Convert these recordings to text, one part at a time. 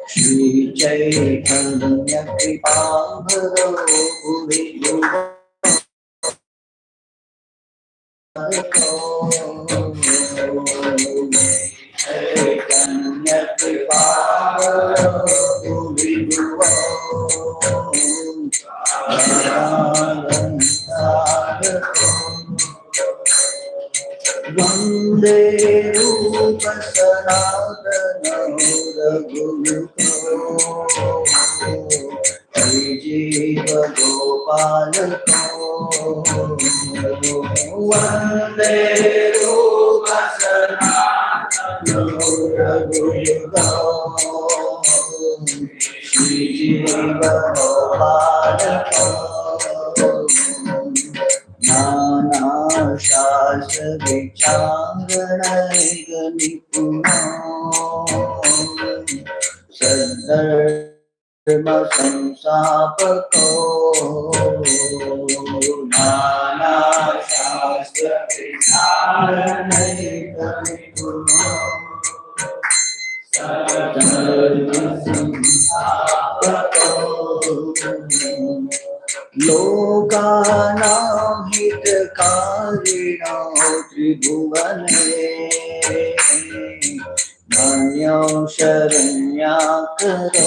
Shri Chaitanya Kripabharo Chaitanya Kripabharo Vande Rupa Sanatana Raghunato Jiva Gopalato Vande Rupa Sanatana Raghunato Jiva Gopalato Nana Shastra Vicharanaig Nipuna Saddharma Samsapako Nana Shastra Vicharanaig Nipuna Saddharma Samsapako Lokanam hitakarinam tribhuvane Manyam sharanyakaro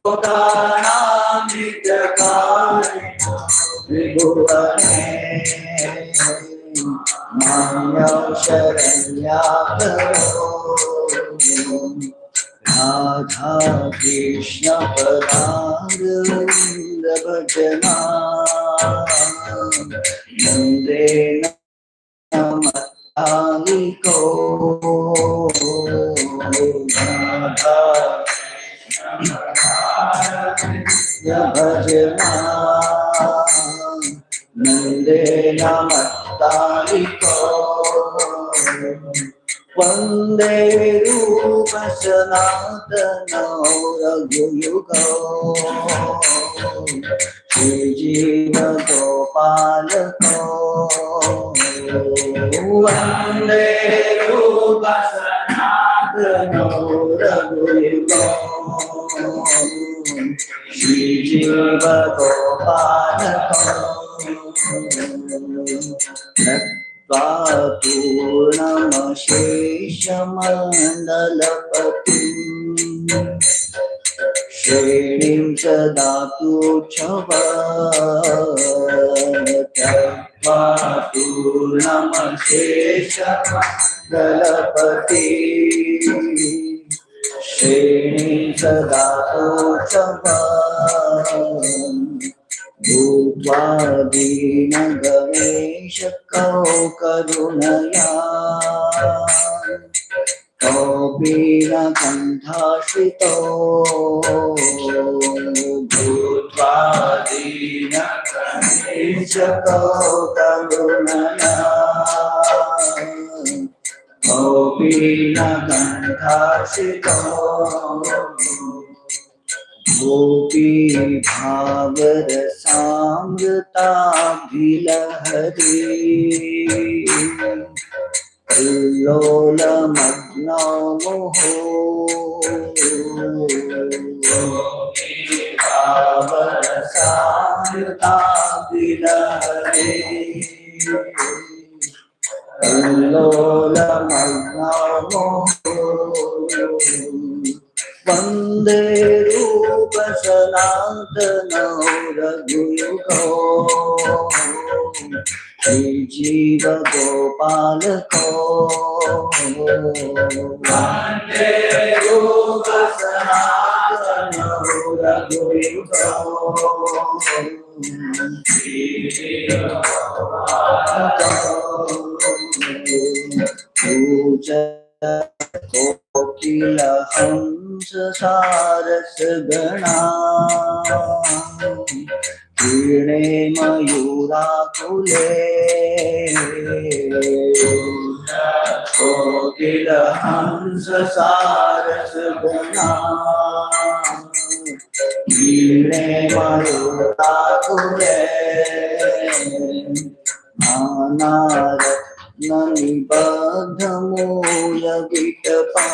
Lokanam hitakarinam tribhuvane Manyam sharanyakaro Radha Krishna Padananda Bhajana Nande Namattaliko Radha Krishna Bhajana Nande Namattaliko Vande Rupa Sanatana Raghuyuga Shri Jiva Gopalako Vande Rupa Sanatana Raghuyuga Shri Jiva Gopalako Purnamasheshamandalapati Shrenim Sadatu Chava Purnamasheshamandalapati Shrenim Sadatu Chava Bhutva-dina Gavesha-kau karunaya Kaupina-kantha-shrito Bhutva-dina Gavesha-kau karunaya Kaupina-kantha-shrito Gopi Bhagavata-samrita-bhilahari Kallola-magna-moho Gopi Bhagavata-samrita-bhilahari Kallola-magna-moho Vande Rupa Sanatana Raghuyuga Shri Jiva Gopalako Vande Rupa Sanatana Raghuyuga Shri Jiva Gopalako Kokila Hamsa Saras Gana Kirne Mayura Kule कोकिल हंस सारस गणा वीणे मयूराकुले नानारत्न निबद्ध मूल विटपा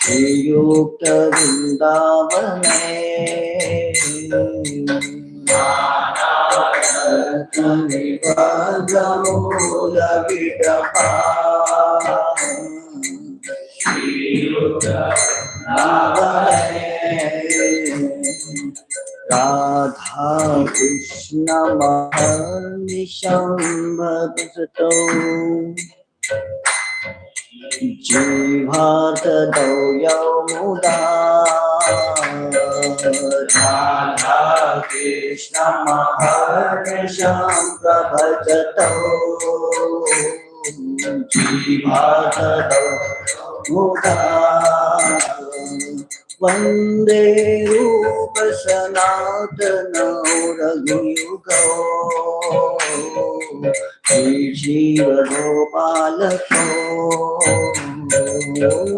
श्रीयुक्त वृंदावने निबद्ध मूल विटपा श्रीयुक्त राधा कृष्ण महर्निशं भजतो जीवार्थ मुदा राधा कृष्ण महर्निशं प्रभजतो जीवार्थ मुदा वंदे रूप सनातन रघुयुगो श्री जीव गोपाल को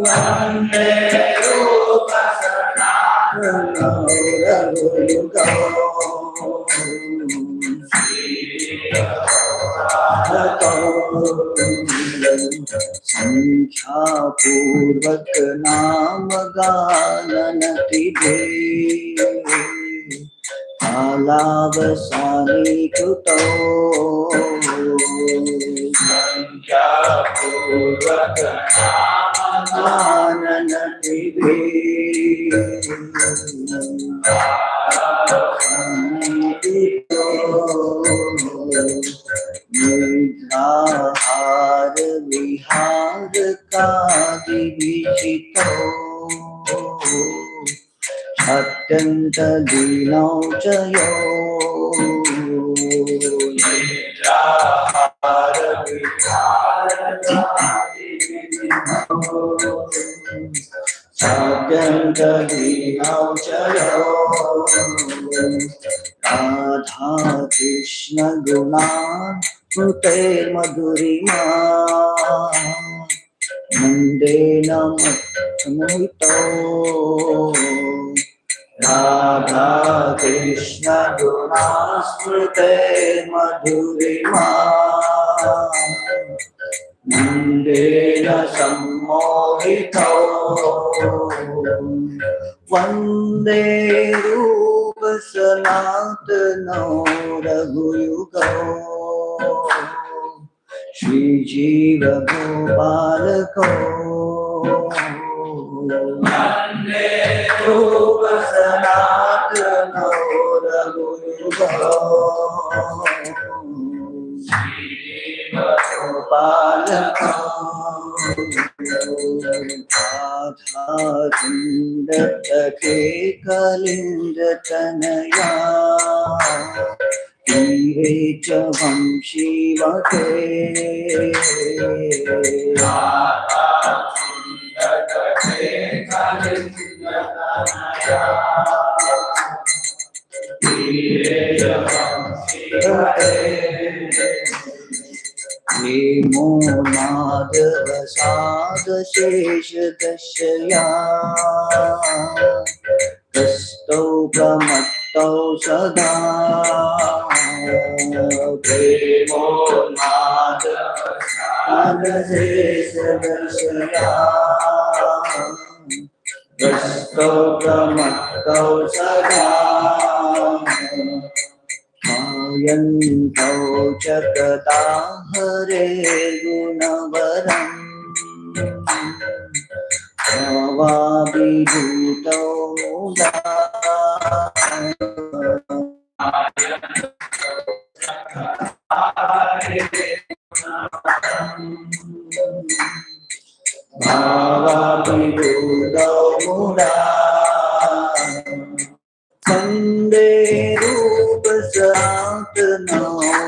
वंदे रूप सनातन रघुयुगो संख्या पूर्वक नाम गानन तिभे कालावसानी कृतो संख्या पूर्वक नाम गानन तिभे निद्राहार विहार कादि विचितो अत्यंत दीनौ च यो निद्राहार विहार कादि विचितो अत्यंत दीनौ च यो राधा कृष्ण गुणा स्मृते मधुरिमा मंदेन मोहितो राधा कृष्ण गुणा स्मृते मधुरिमा मंदेन सम्मोहितो वंदे रूप सनातनो रघुयुगो श्री जीव गोपाल को वंदे रूप सनातनो रघुयुगो श्री जीव गोपाल को राधा कुंड तटे कलिंद तनया तीरे च वंशी वटे राधा कुंड तटे कलिंद तनया तीरे च वंशी वटे प्रेमो माधव साध शेष दशया कस्तौ प्रमत्तौ सदा प्रेमो माधव साध शेष दशया कस्तौ प्रमत्तौ सदा यन्तौ च कदा हरे गुणवरम् भावाभिभूतौ मुदा भावाभिभूतौ मुदा वंदे रूप सनातनो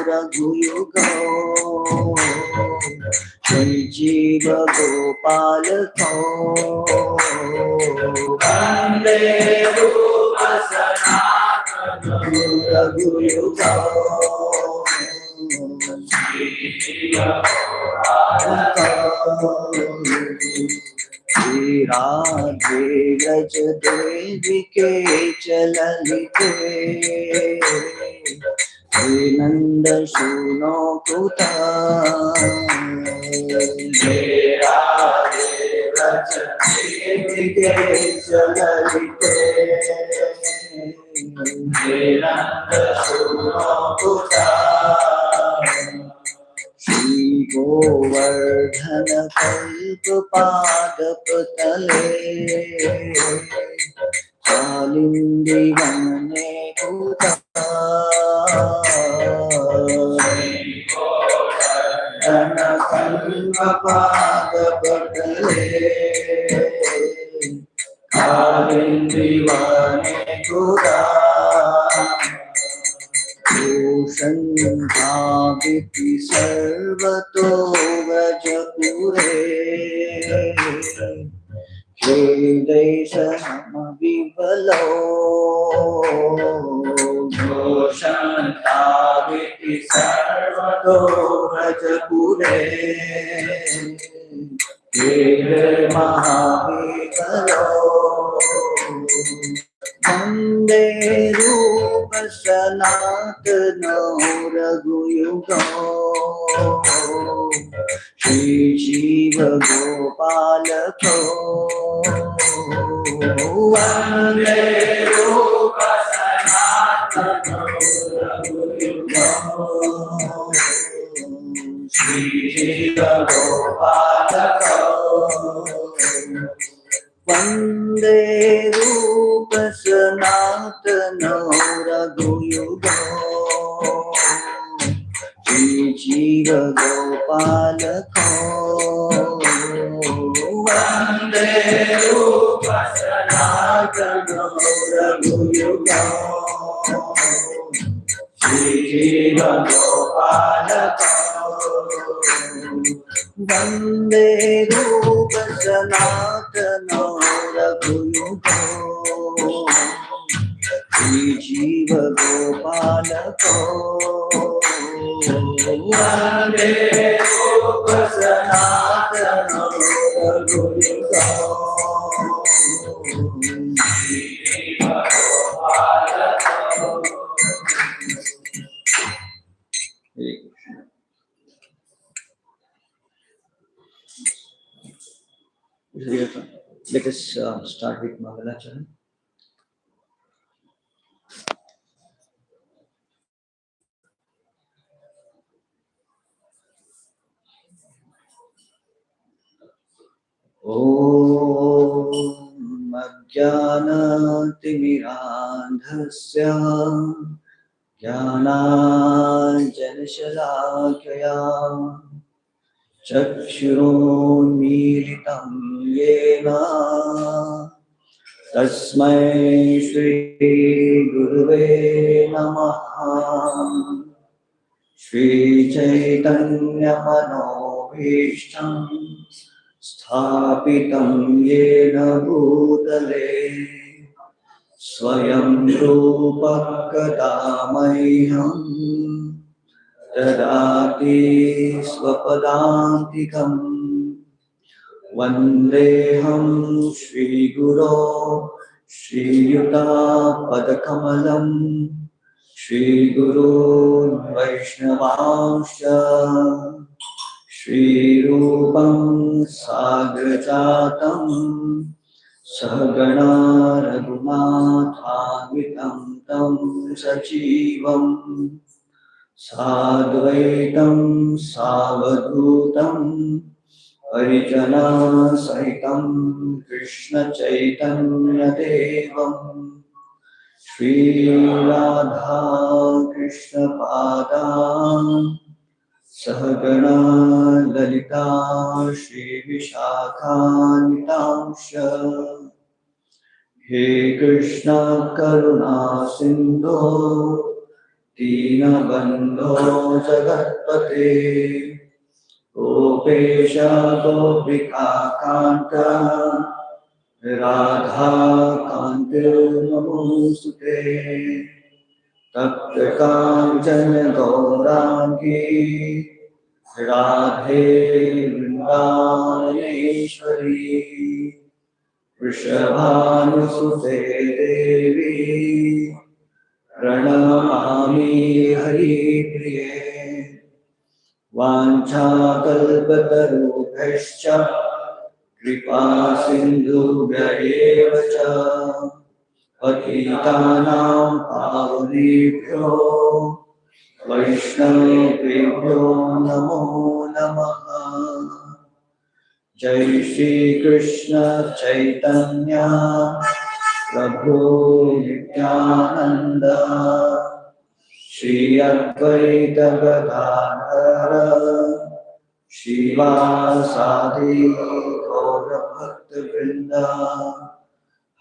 रघुयुगो श्री जीव गोपाल को वंदे रूप सनातनो रघुयुगो श्री श्री राधे व्रज देवी के चललिते श्री नंद सुनो कुता श्री राधे व्रज देवी के चललिते श्री नंद सुनो कुता श्री गोवर्धन कल्प पादपतले कालिंदी वने कुता गोवर्धन कल्प पादपतले कालिंदी वने कुता भाविति सर्वतो व्रजपुरे खेदैषमविबलो घोषन्ताविति सर्वतो व्रजपुरे खेदैर्महाविबलो वन्दे रूप सनातनो रघुयुगो श्री जीव गोपालको वन्दे रूप सनातनो रघुयुगो श्री जीव गोपालको वन्दे रूप सनातनो रघुयुगो श्री जीव गोपालको वन्दे रूप सनातनो रघुयुगो श्री जीव गोपालको वन्दे रूप सनातनो रघुयुगो श्री जीव गोपालको वन्दे रूप सनातनो रघुयुगो श्री जीव गोपालको। Let us start with Mangalacharan. Om Ajnanatimiraandhasya Jnananjanashalakaya चक्षुरोन्मीलितं येन तस्मै श्री गुरुवे नमः। श्री चैतन्यमनोभीष्टं स्थापितं येन भूतले स्वयं रूपः कदा मह्यं ददाति स्वपदान्तिकं वन्देऽहं श्रीगुरो श्रीयुतापदकमलं श्रीगुरून् वैष्णवांश्च श्रीरूपं साग्रजातं सहगणा रघुनाथान्वितं तं सजीवम् साद्वैतं सावधूतं परिजनसहितं कृष्णचैतन्यदेवं श्रीराधा कृष्णपादान् सहगणा ललिता श्रीविशाखान्वितांश्च हे कृष्ण करुणा सिन्धो दीनबन्धो जगत्पते गोपेश गोपिकान्त राधाकान्त नमोस्तुते तप्त काञ्चन गौराङ्गी Radhe Vrindavaneshwari Vrishabhanusute Devi Pranamami Haripriye Vanchakalpatarubhascha Kripa Sindhubhya eva cha Patitanam Pavanebhyo Vaishnavebhyo Namo Namaha. Jai Shri Krishna Chaitanya Prabhu Nityananda Shri Advaita Gadadhara Shivasadi Gaura Bhakta Vrinda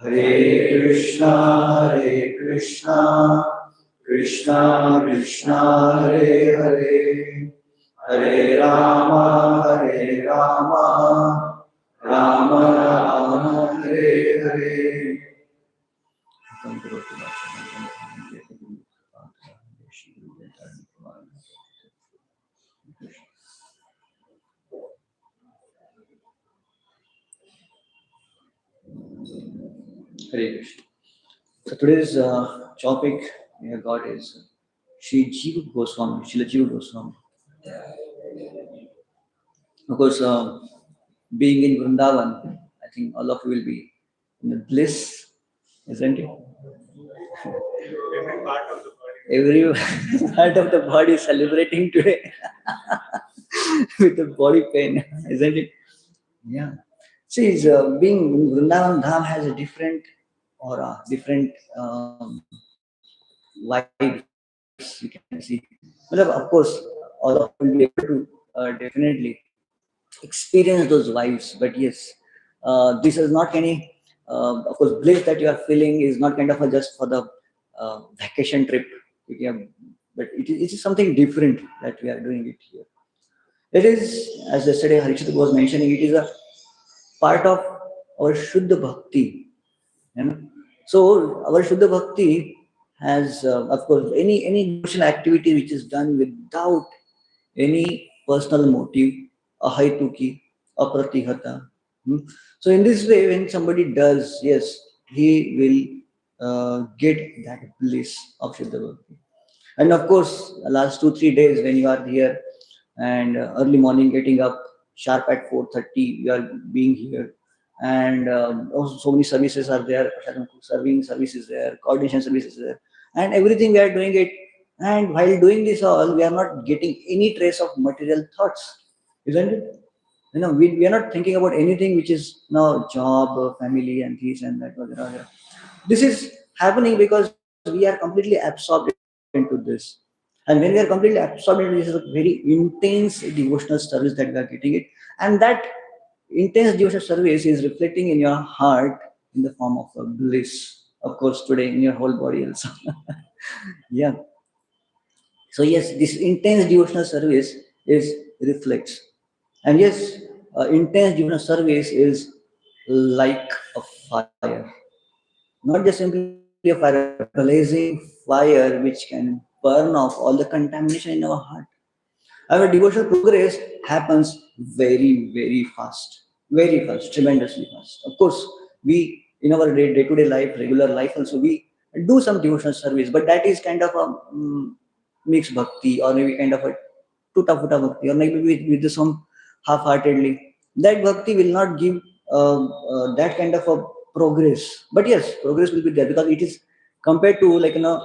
Hare Krishna Krishna Krishna Hare Hare Hare Rama Rama Rama Hare Hare. Hare Krishna. So today's topic we have got is Sri Jiva Goswami, Srila Jiva Goswami. Of course, being in Vrindavan, I think all of you will be in a bliss, isn't it? Every part of the body is celebrating today with the body pain, isn't it? Yeah. See, being in Vrindavan Dham has a different aura, different vibes you can see. Well, of course, all of you will be able to definitely experience those vibes. But yes, this is not any, of course, bliss that you are feeling is not kind of a just for the vacation trip. Yeah, but it is something different that we are doing it here. It is, as yesterday Harishit was mentioning, it is a part of our Shuddha Bhakti. You know? So our Shuddha Bhakti has, of course, any devotional activity which is done without any personal motive, ahaituki, apratihata. So in this way, when somebody does, yes, he will get that bliss of Shuddha Bhakti. And of course, the last 2-3 days when you are here and early morning getting up sharp at 4:30, you are being here. And also so many services are there, serving services there, coordination services there, and everything we are doing it. And while doing this all, we are not getting any trace of material thoughts, isn't it? We are not thinking about anything which is now job, family, and this and that. This is happening because we are completely absorbed into this. And when we are completely absorbed into this, is a very intense devotional service that we are getting it. And that intense devotional service is reflecting in your heart in the form of a bliss. Of course, today in your whole body also. Yeah. So yes, this intense devotional service is reflects. And yes, intense devotional service is like a fire. Not just simply a fire, but a blazing fire which can burn off all the contamination in our heart. Our devotional progress happens very fast, tremendously fast. Of course, we in our day-to-day life, regular life also, we do some devotional service, but that is kind of a mixed bhakti or maybe kind of a tuta-futa bhakti or maybe with some half-heartedly. That bhakti will not give that kind of a progress. But yes, progress will be there because it is compared to like a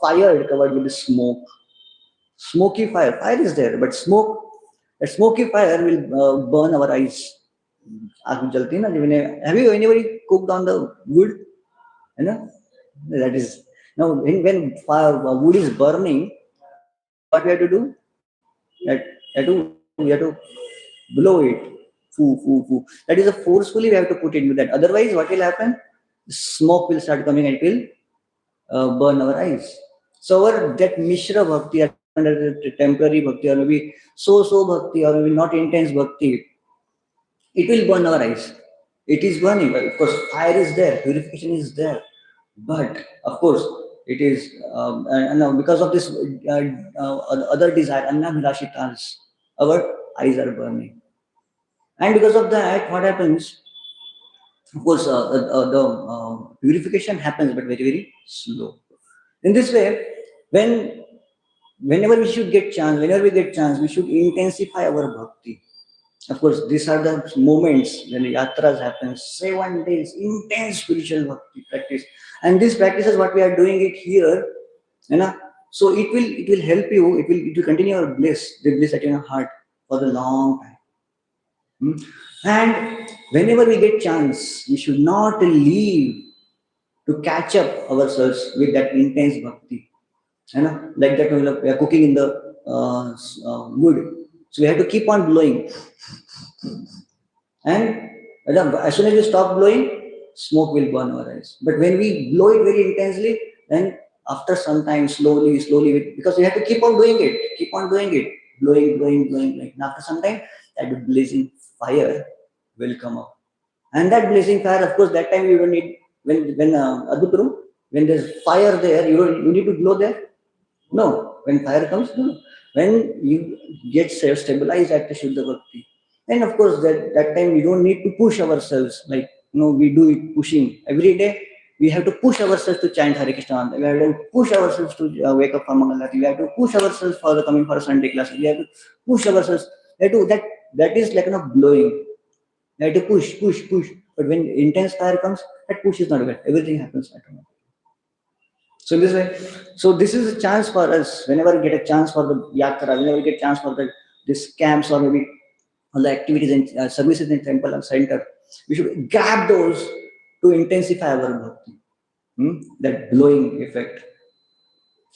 fire covered with smoke. Smoky fire. Fire is there, but smoke. A smoky fire will burn our eyes. आग में जलती है ना have you anybody cooked on the wood? You know that is now when fire wood is burning, what we have to do? That we have to blow it. Foo foo foo. That is a forcefully we have to put into that. Otherwise, what will happen? Smoke will start coming and it will burn our eyes. So our that Mishra Bhakti or temporary Bhakti or maybe so Bhakti or maybe not intense Bhakti, it will burn our eyes. It is burning. Of course, fire is there, purification is there. But of course, it is because of this other desire, Annabhilashitas, our eyes are burning. And because of that, what happens? Of course, the purification happens, but very, very slow. In this way, whenever we should get chance, whenever we get chance, we should intensify our bhakti. Of course, these are the moments when the yatras happen, 7 days, intense spiritual bhakti practice. And this practice is what we are doing it here, you know. So it will help you, it will continue your bliss, the bliss at your heart for the long time. And whenever we get chance, we should not leave to catch up ourselves with that intense bhakti. You know, like that we are cooking in the wood. So we have to keep on blowing. And as soon as we stop blowing, smoke will burn our eyes. But when we blow it very intensely, then after some time, slowly, because we have to keep on doing it, blowing. And after some time, that blazing fire will come up. And that blazing fire, of course, that time you don't need, when Adhutru, when there's fire there, you need to blow there. No, when fire comes, no. When you get stabilized at the Shuddha Bhakti, and of course that time we don't need to push ourselves like we do it pushing every day. We have to push ourselves to chant Hare Krishna. We have to push ourselves to wake up for Mangalarti. We have to push ourselves for the coming for Sunday classes. We have to push ourselves. We have to, that is like blowing. We have to push. But when intense fire comes, that push is not good. Everything happens automatically. So in this way, so this is a chance for us. Whenever we get a chance for the yatra, whenever we get a chance for this camps or maybe all the activities and services in temple and center, we should grab those to intensify our bhakti. That blowing effect.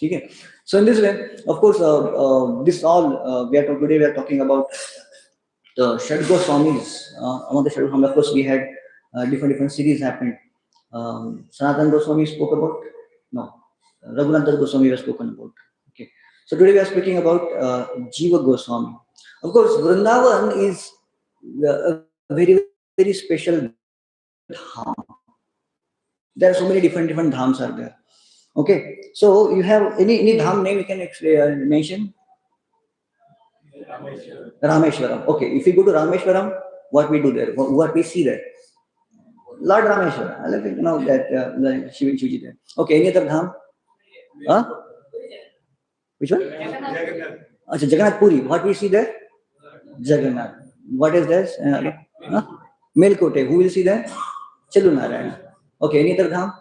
Okay. So in this way, of course, this all today we are talking about the Shad Goswamis. Among the Shad Goswamis, of course, we had different series happened. Sanatan Goswami spoke about. No, Raghunath Goswami was spoken about. Okay. So today we are speaking about Jiva Goswami. Of course, Vrindavan is a very special dham. There are so many different dhams are there. Okay. So you have any dham name you can mention? Rameshwaram. Okay. If you go to Rameshwaram, what we do there? What we see there? Lord Rameshwara. I like to know that Shivji there. Okay. Any other dham? Huh? Which one? Achha, Jagannath Puri. What we see there? Jagannath. What is this? Melkote. Who will see there? Chalunarayana. Okay. Any other dham?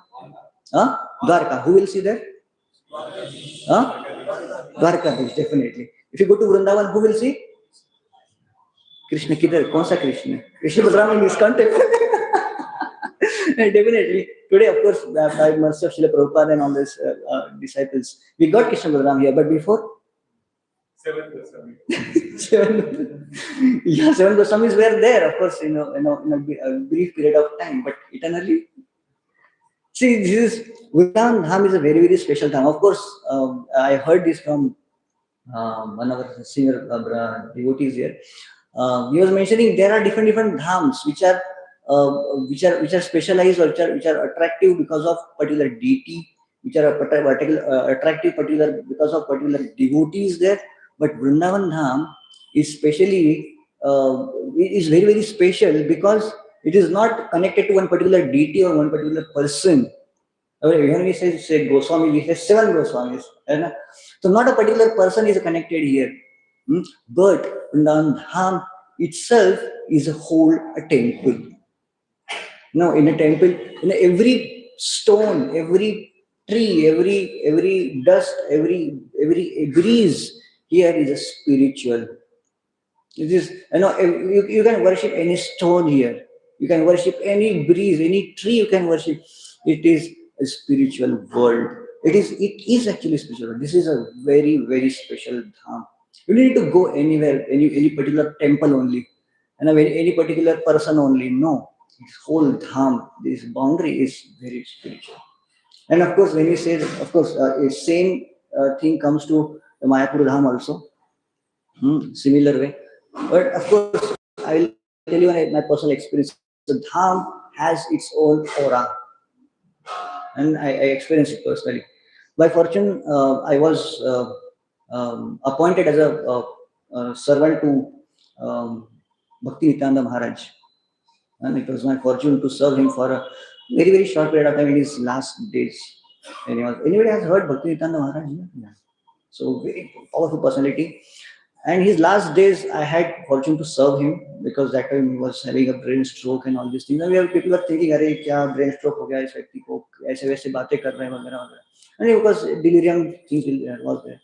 Huh? Dwarka. Who will see there? Huh? Dwarka, definitely. If you go to Vrindavan, who will see? Krishna. Kidhar? Kaun sa Krishna? Krishna Balaram in ISKCON temple. Definitely. Today, of course, by mercy of Srila Prabhupada and all these disciples, we got Krishna Balaram here. But before? Seven Goswamis were there, of course, in a brief period of time, but eternally. See, Vrindavan Dham is a very, very special dham. Of course, I heard this from one of our senior devotees here. He was mentioning there are different dhams which are specialized or which are attractive because of particular deity, which are attractive because of particular devotees there. But Vrindavan Dham is specially is very, very special because it is not connected to one particular deity or one particular person. When we say Goswami, we say 7 Goswamis. So not a particular person is connected here. But Vrindavan Dham itself is a whole temple. In a temple, in every stone, every tree, every dust, every breeze here is a spiritual. It is, you can worship any stone here. You can worship any breeze, any tree you can worship. It is a spiritual world. It is actually spiritual. This is a very, very special dham. You need to go anywhere, any particular temple only, and any particular person only. No. This whole dham, this boundary is very spiritual. And of course, when we say, of course, same thing comes to the Mayapur dham also, similar way. But of course, I will tell you my personal experience. The dham has its own aura, and I experienced it personally. By fortune, I was appointed as a servant to Bhakti Nityananda Maharaj. And it was my fortune to serve him for a very, very short period of time in his last days. Anybody has heard Bhakti Nityananda Maharaj? Yeah. So very powerful personality. And his last days, I had fortune to serve him because that time he was having a brain stroke and all these things. And we have, people were thinking, "अरे क्या brain stroke हो गया इस व्यक्ति को ऐसे वैसे बातें कर रहे हैं वगैरह वगैरह." And because delirium things was there.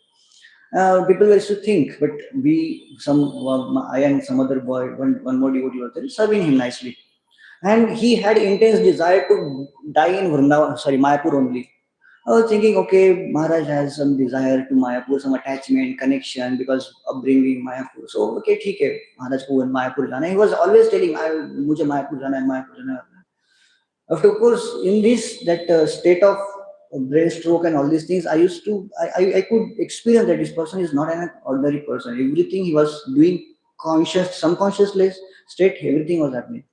People were to think, but I and some other boy, one more devotee were there, serving him nicely. And he had intense desire to die in Vrindavan, sorry, Mayapur only. I was thinking, okay, Maharaj has some desire to Mayapur, some attachment, connection, because upbringing Mayapur. So, okay, ठीक है, Maharaj को Mayapur जाना. He was always telling, मुझे Mayapur जाना है, Mayapur जाना है. Of course, in this that state of brain stroke and all these things, I could experience that this person is not an ordinary person. Everything he was doing, conscious, subconscious state, everything was happening.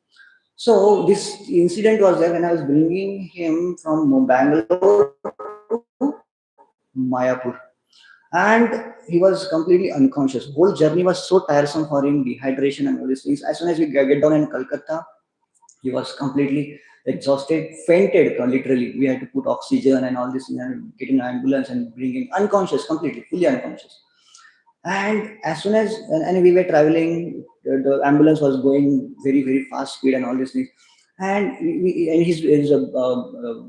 So this incident was there when I was bringing him from Bangalore to Mayapur, and he was completely unconscious. Whole journey was so tiresome for him, dehydration and all these things. As soon as we get down in Calcutta, he was completely exhausted, fainted literally. We had to put oxygen and all this, and get an ambulance and bring him unconscious, completely, fully unconscious. And as soon as and we were traveling, the ambulance was going very very fast speed and all these things, and his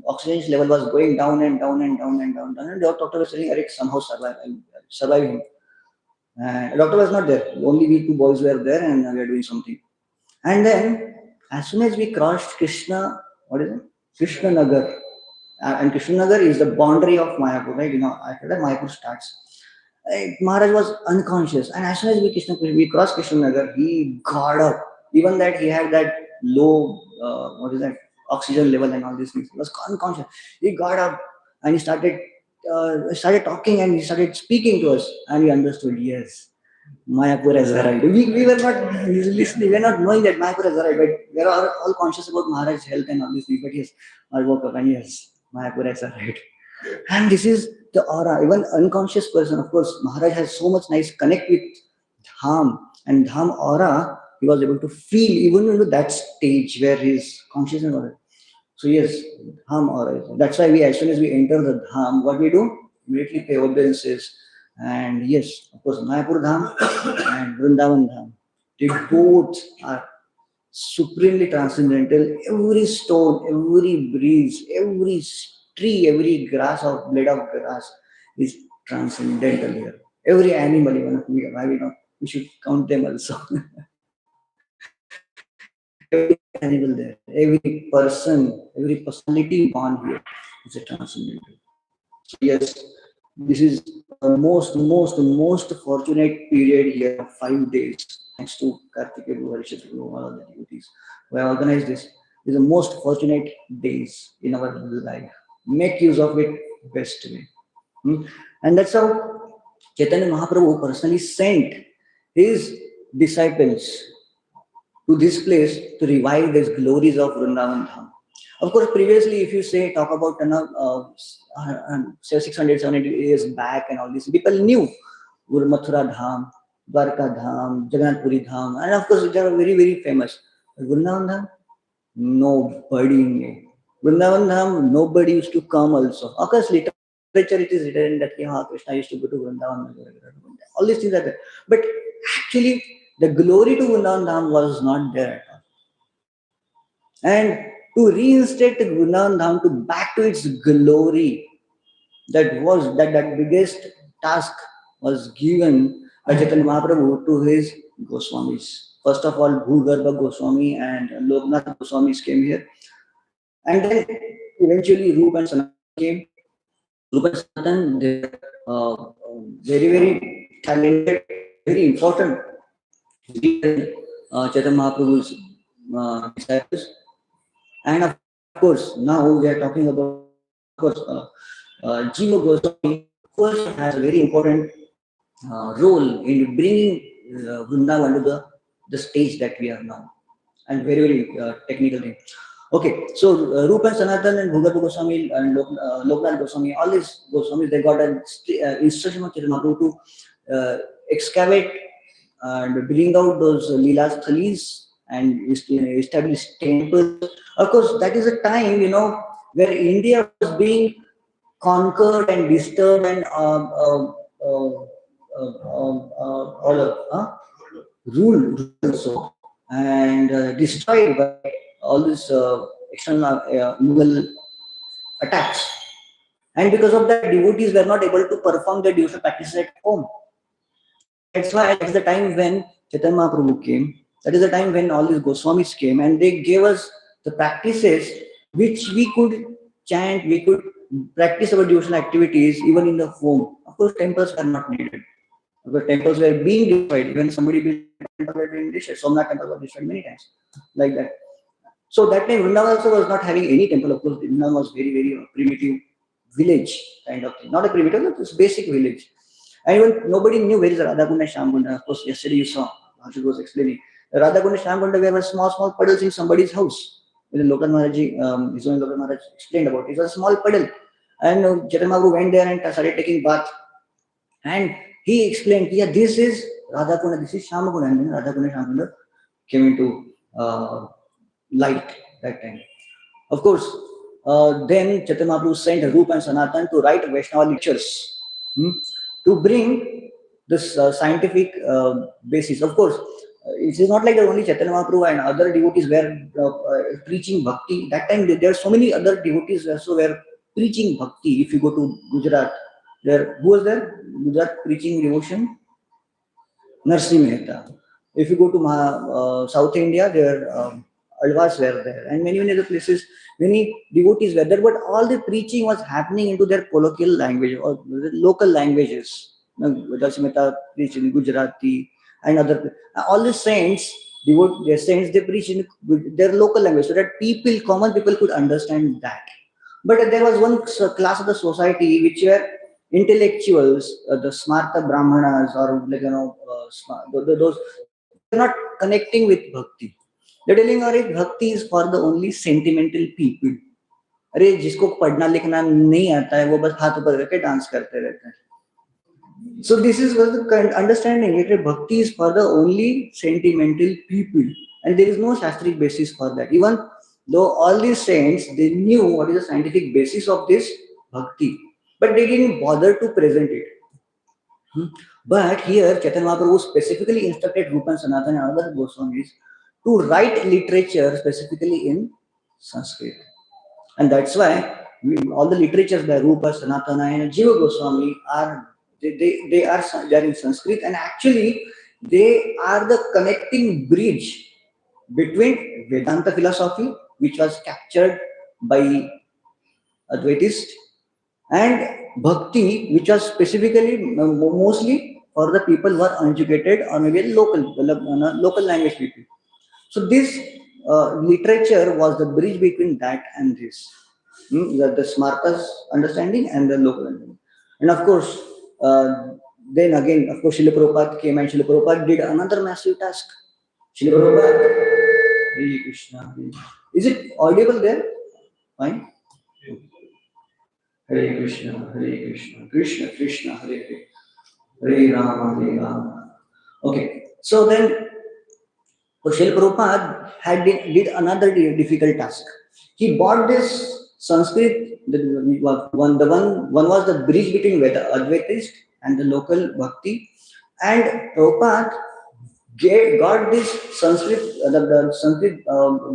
oxygen level was going down and down and down and down, and the doctor was saying, "Eric, somehow survive him." And the doctor was not there. Only we two boys were there, and we were doing something. And then as soon as we crossed what is it? Krishna Nagar, and Krishna Nagar is the boundary of Mayapur, right? After that Mayapur starts. Maharaj was unconscious, and as soon as we crossed Krishna Nagar, he got up. Even that he had that low, oxygen level and all these things. He was unconscious. He got up and he started talking and he started speaking to us, and we understood. Yes, Mayapur has arrived. We were not listening. We were not knowing that Mayapur has arrived, but we are all conscious about Maharaj's health and all these things. But yes, I woke up and yes, Mayapur has arrived. And this is the aura. Even unconscious person, of course, Maharaj has so much nice connect with Dham and Dham aura. He was able to feel even into that stage where his consciousness was. So yes, Dham aura. That's why as soon as we enter the Dham, what we do? Immediately pay obeisances. And yes, of course, Mayapur Dham and Vrindavan Dham. They both are supremely transcendental. Every stone, every breeze, every tree, every grass or blade of grass is transcendental here. Every animal, even we should count them also. Every animal there, every person, every personality born here is a transcendental. So yes, this is the most fortunate period here of 5 days. Thanks to Kartikeya, Harishit, all the devotees who have organized this. These are the most fortunate days in our life. Make use of it best way. And that's how Chaitanya Mahaprabhu personally sent his disciples to this place to revive these glories of Vrindavan Dham. Of course, previously, if you talk about 600, 700 years back and all this, people knew Mathura Dham, Dwarka Dham, Jagannath Puri Dham, and of course, they are very, very famous. But Vrindavan Dham, nobody knew. Vrindavan Dham, nobody used to come also. Of course, literature it is written that Krishna used to go to Vrindavan, all these things are there. But actually, the glory to Vrindavan Dham was not there at all. And to reinstate Vrindavan Dham to back to its glory, that biggest task was given by Chaitanya Mahaprabhu to his Goswamis. First of all, Bhugarbha Goswami and Loknath Goswamis came here. And then eventually Rupa and Sanatan came. Rupa and Sanatan, they are very, very talented, very important Chaitanya Mahaprabhu's disciples. And of course, now we are talking about, Jiva Goswami, of course, has a very important role in bringing Vrindavan to the stage that we are now. And very, very technical thing. Okay, so Rupa and Sanatan and Bhugarbha Goswami and Loknath Goswami, all these Goswamis, they got an instruction of Chaitanya Mahaprabhu to excavate and bring out those Leela Thalis and establish temples. Of course, that is a time, where India was being conquered and disturbed and all of ruled also and destroyed by all these external Mughal attacks. And because of that, devotees were not able to perform their devotional practices at home. And that's why that's the time when Chaitanya Mahaprabhu came. That is the time when all these Goswamis came and they gave us the practices which we could chant, we could practice our devotional activities even in the home. Of course, temples were not needed. Because temples were being destroyed. Even somebody built a temple were being destroyed. Somnath temple was destroyed many times. Like that. So that time Vrindavan also was not having any temple. Of course, Vrindavan was very, very primitive village kind of thing. Not a primitive, but it's basic village. And even nobody knew where is Radhakunda Shamkunda. Of course, yesterday you saw, Bhashit was explaining. Radhakunda Shamkunda were small, small puddles in somebody's house. The local Maharaji, his own local Maharaj explained about it. It was a small puddle. And Chaitanya Mahaprabhu went there and started taking bath. And he explained, yeah, this is Radhakunda, this is Shamakunda. And then Radhakunda Shamkunda came into light that time. Of course, then Chaitanya Mahaprabhu sent Rupa and Sanatan to write Vaishnava lectures to bring this scientific basis. Of course, it is not like that only Chaitanya Mahaprabhu and other devotees were preaching bhakti. That time there are so many other devotees also were preaching bhakti. If you go to Gujarat, who was there? Gujarat preaching devotion? Narsi Mehta. If you go to South India, there Alvas were there, and many other places, many devotees were there. But all the preaching was happening into their colloquial language or the local languages. Narsi Mehta preached in Gujarati and other. All the saints, their saints, they preach in their local language so that common people could understand that. But there was one class of the society which were intellectuals, the smarta brahmanas, or like those they were not connecting with bhakti. They're telling अरे bhakti is for the only sentimental people. अरे जिसको पढ़ना लिखना नहीं आता है वो बस हाथ ऊपर करके डांस करते रहते हैं. So this is was the understanding that bhakti is for the only sentimental people, and there is no shastric basis for that. Even though all these saints they knew what is the scientific basis of this bhakti, but they didn't bother to present it. But here Chaitanya Mahaprabhu specifically instructed Rupa and Sanatana and other Goswamis to write literature specifically in Sanskrit, and that's why all the literatures by Rupa, Sanatana, and Jiva Goswami are they are in Sanskrit, and actually they are the connecting bridge between Vedanta philosophy, which was captured by Advaitists, and Bhakti, which was specifically mostly for the people who are uneducated or maybe local language people. So this literature was the bridge between that and this, the Smarta's understanding and the local understanding. And of course, then again, of course, Srila Prabhupada came and Srila Prabhupada did another massive task. Srila Prabhupada, Hare Krishna. Is it audible there? Fine. Hare Krishna, Hare Krishna, Krishna Krishna, Hare Hare, Hare Rama, Hare Rama. Okay, so then Srila Prabhupada did another difficult task. He bought this Sanskrit, one was the bridge between Advaitist and the local Bhakti, and Prabhupada got this Sanskrit, the Sanskrit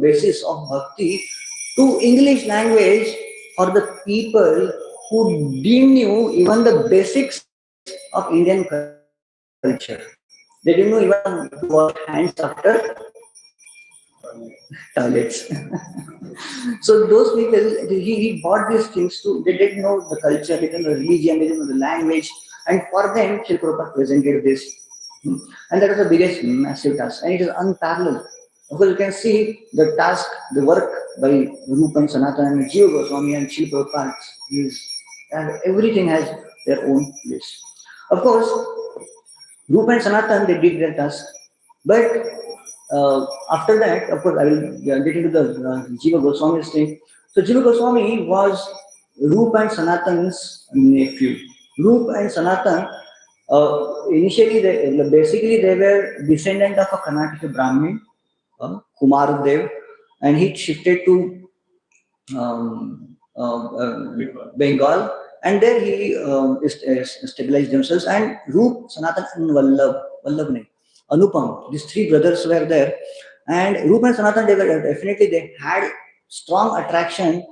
basis of Bhakti to English language for the people who didn't know even the basics of Indian culture. They didn't know even to wash hands after toilets. So those people, he bought these things too. They didn't know the culture, they didn't know the religion, they didn't know the language, and for them, Srila Prabhupada presented this. And that was the biggest massive task, and it is unparalleled. Of course, you can see the task, the work by Rupa and Sanatana and Jiva Goswami and Srila Prabhupada and everything has their own place. Of course, Rupa and Sanatana, they did their task, but after that, of course, I will get into the Jiva Goswami's thing. So Jiva Goswami was Rupa and Sanatana's nephew. Rupa and Sanatana Initially, basically they were descendant of a Karnataka Brahmin, Kumar Dev, and he shifted to Bengal, and there he stabilized themselves. And Roop, Sanatan, and Vallabh nahi, Anupam, these three brothers were there, and Roop and Sanatan, they were definitely they had strong attraction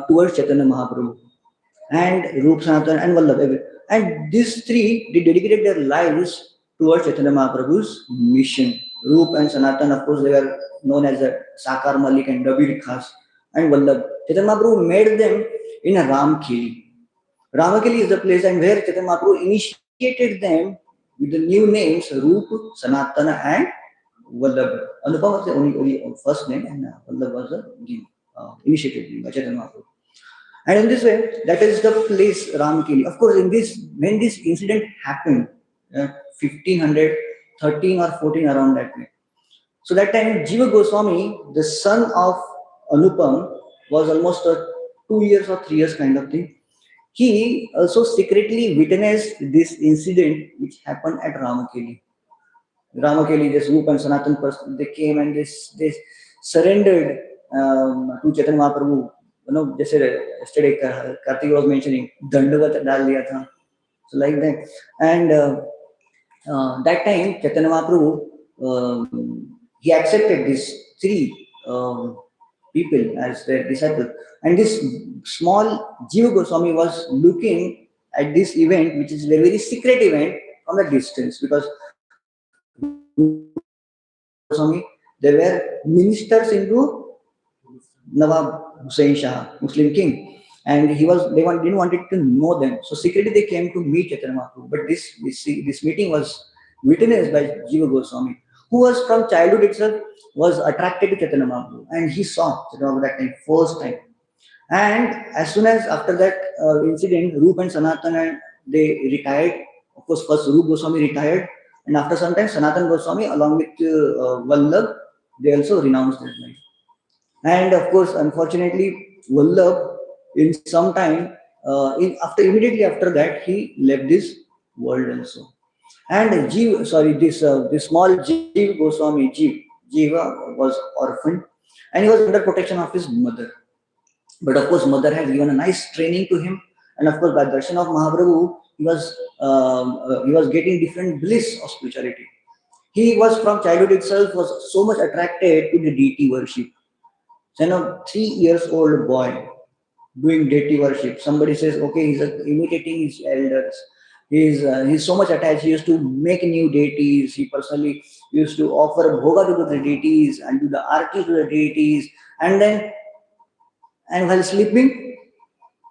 towards Chaitanya Mahaprabhu and Roop Sanatan and Vallabh. And these three, they dedicated their lives towards Chaitanya Mahaprabhu's mission. Roop and Sanatan, of course, they were known as the Sakar Malik and Dabir Khas and Vallabh. Chaitanya Mahaprabhu made them in a Ramkheli. Ramakeli is the place and where Chaitanya Mahaprabhu initiated them with the new names Roop, Sanatana and Vallabh. Anupam was the only first name and Vallabh was the initiated name by Chaitanya Mahaprabhu. And in this way, that is the place Ramkeli. Of course, in this when this incident happened, 1513 or 14 around that way. So that time, Jiva Goswami, the son of Anupam, was almost a 2 years or 3 years kind of thing. He also secretly witnessed this incident which happened at Ramakeli. Ramakeli, this Roop and Sanatan person, they came and they surrendered to Chaitanya Mahaprabhu. You know, just yesterday Kartik was mentioning, Dandavat dal diya tha. So like that. And that time, Chaitanya Mahaprabhu, he accepted these three people as their disciples. And this small Jiva Goswami was looking at this event, which is a very secret event from a distance, because Goswami, they were ministers into Nawab Hussain Shah, Muslim king. And didn't wanted to know them. So secretly they came to meet Chaitanya Mahaprabhu. But this meeting was witnessed by Jiva Goswami, who was from childhood itself was attracted to Chaitanya Mahaprabhu. And he saw Chaitanya Mahaprabhu that time, first time. And as soon as after that incident, Roop and Sanatan, they retired. Of course, first Roop Goswami retired. And after some time, Sanatan Goswami, along with Vallabh, they also renounced their life. And of course, unfortunately, Vallabh, in some time, immediately after that, he left this world also. And this small Jiva Goswami, Jiva was orphaned, and he was under protection of his mother. But of course, mother had given a nice training to him, and of course, by darshan of Mahaprabhu, he was getting different bliss of spirituality. He was from childhood itself was so much attracted to the deity worship. So, 3 years old boy doing deity worship. Somebody says, okay, he's imitating his elders. He's so much attached. He used to make new deities. He personally used to offer bhoga to the deities and do the arti to the deities. And while sleeping,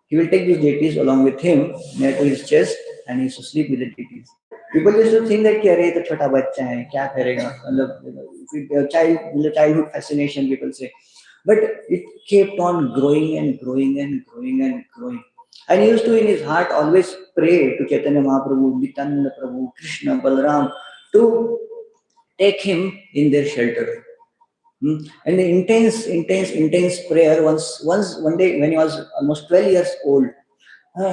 he will take these deities along with him near to his chest and he used to sleep with the deities. People used to think that अरे तो छोटा बच्चा है क्या करेगा मतलब childhood fascination people say, but it kept on growing and growing and growing and growing. And he used to in his heart always pray to Chaitanya Mahaprabhu, Nityananda Prabhu, Krishna, Balaram to take him in their shelter. And the intense prayer. One day when he was almost 12 years old,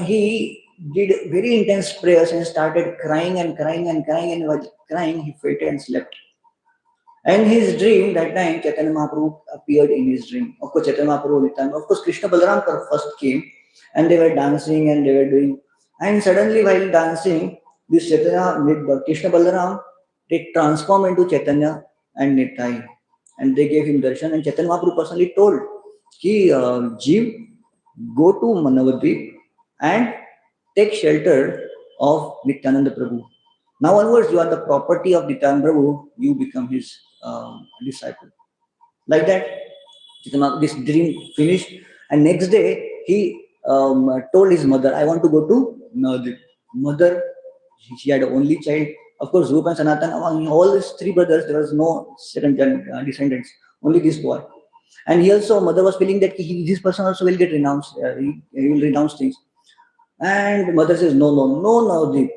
he did very intense prayers and started crying and crying and crying, and while crying he fainted and slept. And his dream that time Chaitanya Mahaprabhu appeared in his dream. Of course, Chaitanya Mahaprabhu, Nityananda, of course, Krishna Balaram first came, and they were dancing and they were doing. And suddenly, while dancing, this Krishna Balaram, they transformed into Chaitanya and Nitai, and they gave him darshan. And Chaitanya Mahaprabhu personally told, "Ki Jeev, go to Manavadvip and take shelter of Nityananda Prabhu. Now onwards, you are the property of Nityananda Prabhu. You become his disciple." Like that, this dream finished, and next day he told his mother, "I want to go to Navadvip." Mother, she had an only child. Of course, Rupa and Sanatan, among all these three brothers, there was no second descendants, only this boy. And he also, mother was feeling that this person also will get renounced. He will renounce things. And mother says, no, Navadvip.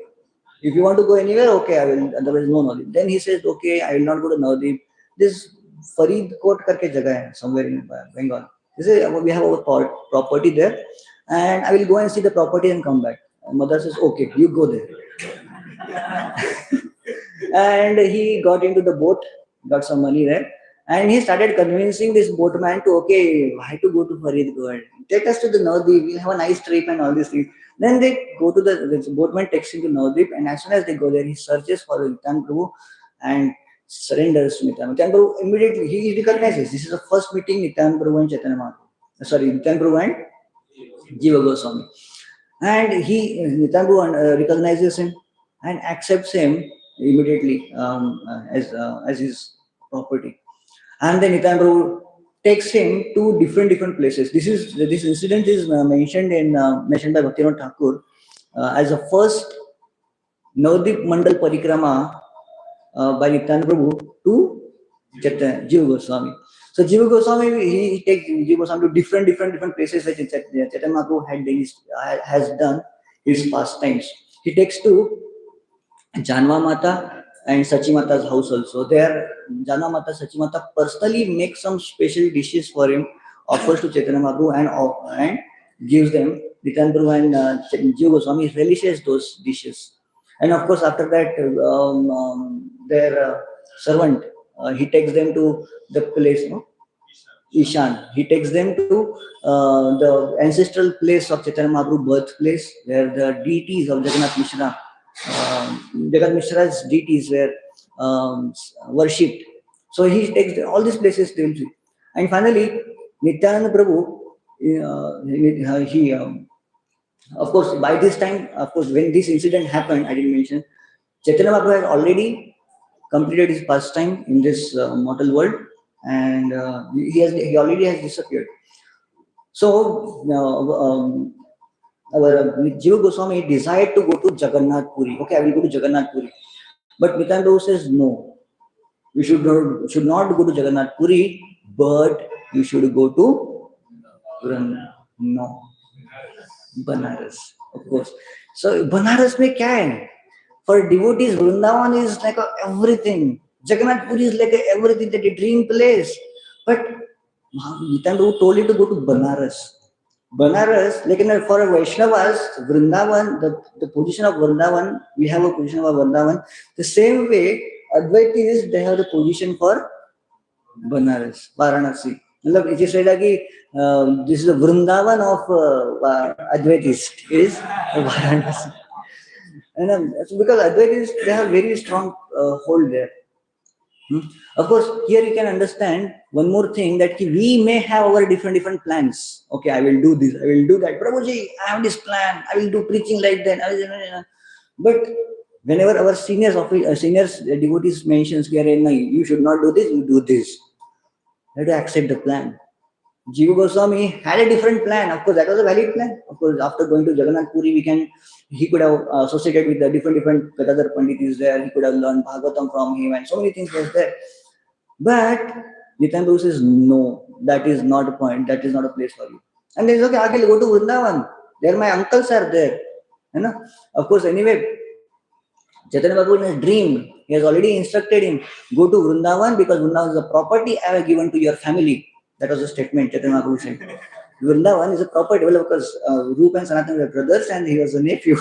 If you want to go anywhere, okay, I will. Otherwise, no Navadvip. Then he says, okay, I will not go to Navadvip. This Faridkot karke jagah hai, somewhere in Bengal. He says, we have our property there, and I will go and see the property and come back. And mother says, okay, you go there. And he got into the boat, got some money there, and he started convincing this boatman to, okay, why to go to Faridgod? Take us to the Navdeep, we'll have a nice trip and all these things. Then they go to the boatman takes him to Navdeep, and as soon as they go there, he searches for Nityan Prabhu and surrenders to Nityan. Nityan Prabhu immediately, he recognizes this is the first meeting Nityan Prabhu and Chaitanya Mahaprabhu. Sorry, Nityan Prabhu and Jiva Goswami. And Nityan Prabhu recognizes him and accepts him immediately as his property. And then Nityan Prabhu takes him to different places. This incident is mentioned by Bhaktivinoda Thakur as the first Navadip Mandal Parikrama by Nityan Prabhu to Jiva Goswami. So Jiva Goswami, he takes Jiva Goswami to different places that Chaitanya Mahaprabhu has done his pastimes. He takes to Janva Mata and Sachi Mata's house also. There, Janva Mata, Sachi Mata personally makes some special dishes for him, offers to Chaitanya Mahaprabhu and gives them. Nityan Prabhu and Jiva Goswami relishes those dishes. And of course, after that, their servant, he takes them to the place, Ishan. He takes them to the ancestral place of Chaitanya Mahaprabhu birthplace, where the deities of Jagannath Mishra, Jagannath Mishra's deities were worshipped. So he takes all these places to him. And finally, Nityananda Prabhu, of course, by this time, of course, when this incident happened, I didn't mention, Chaitanya Mahaprabhu had already completed his pastime in this mortal world, and he already has disappeared. So our Jiva Goswami desired to go to Jagannath Puri. Okay, I will go to Jagannath Puri. But Nityan Prabhu says no. We should not go to Jagannath Puri, but you should go to no, Banaras, of course. So Banaras mein kya hai? For devotees, Vrindavan is like everything. Jagannath Puri is like everything, that a dream place. But Nityan Prabhu told you to go to Banaras. Banaras, like for Vaishnavas, Vrindavan, the position of Vrindavan, we have a position of Vrindavan. The same way, Advaitis, they have the position for Banaras, Varanasi. It is said that this is the Vrindavan of Advaitis, is Varanasi. And because Advaitis, they have very strong hold there. Of course, here you can understand one more thing, that we may have our different plans. Okay, I will do this, I will do that. Prabhuji, I have this plan, I will do preaching like that. But whenever our seniors devotees mentions, you should not do this, you do this. You have to accept the plan. Jiva Goswami had a different plan. Of course, that was a valid plan. Of course, after going to Jagannath Puri, he could have associated with the different Gadadhar Pandits there. He could have learned Bhagavatam from him, and so many things was there. But Nityan Prabhu says, no, that is not a point. That is not a place for you. And then okay, I will go to Vrindavan. There my uncles are there. Of course, anyway, Chaitanya Prabhu in his dream, he has already instructed him, go to Vrindavan, because Vrindavan is a property I have given to your family. That was a statement Chaitanya Mahaprabhu said. Vrindavan is a property, because Rupa and Sanatana were brothers and he was a nephew.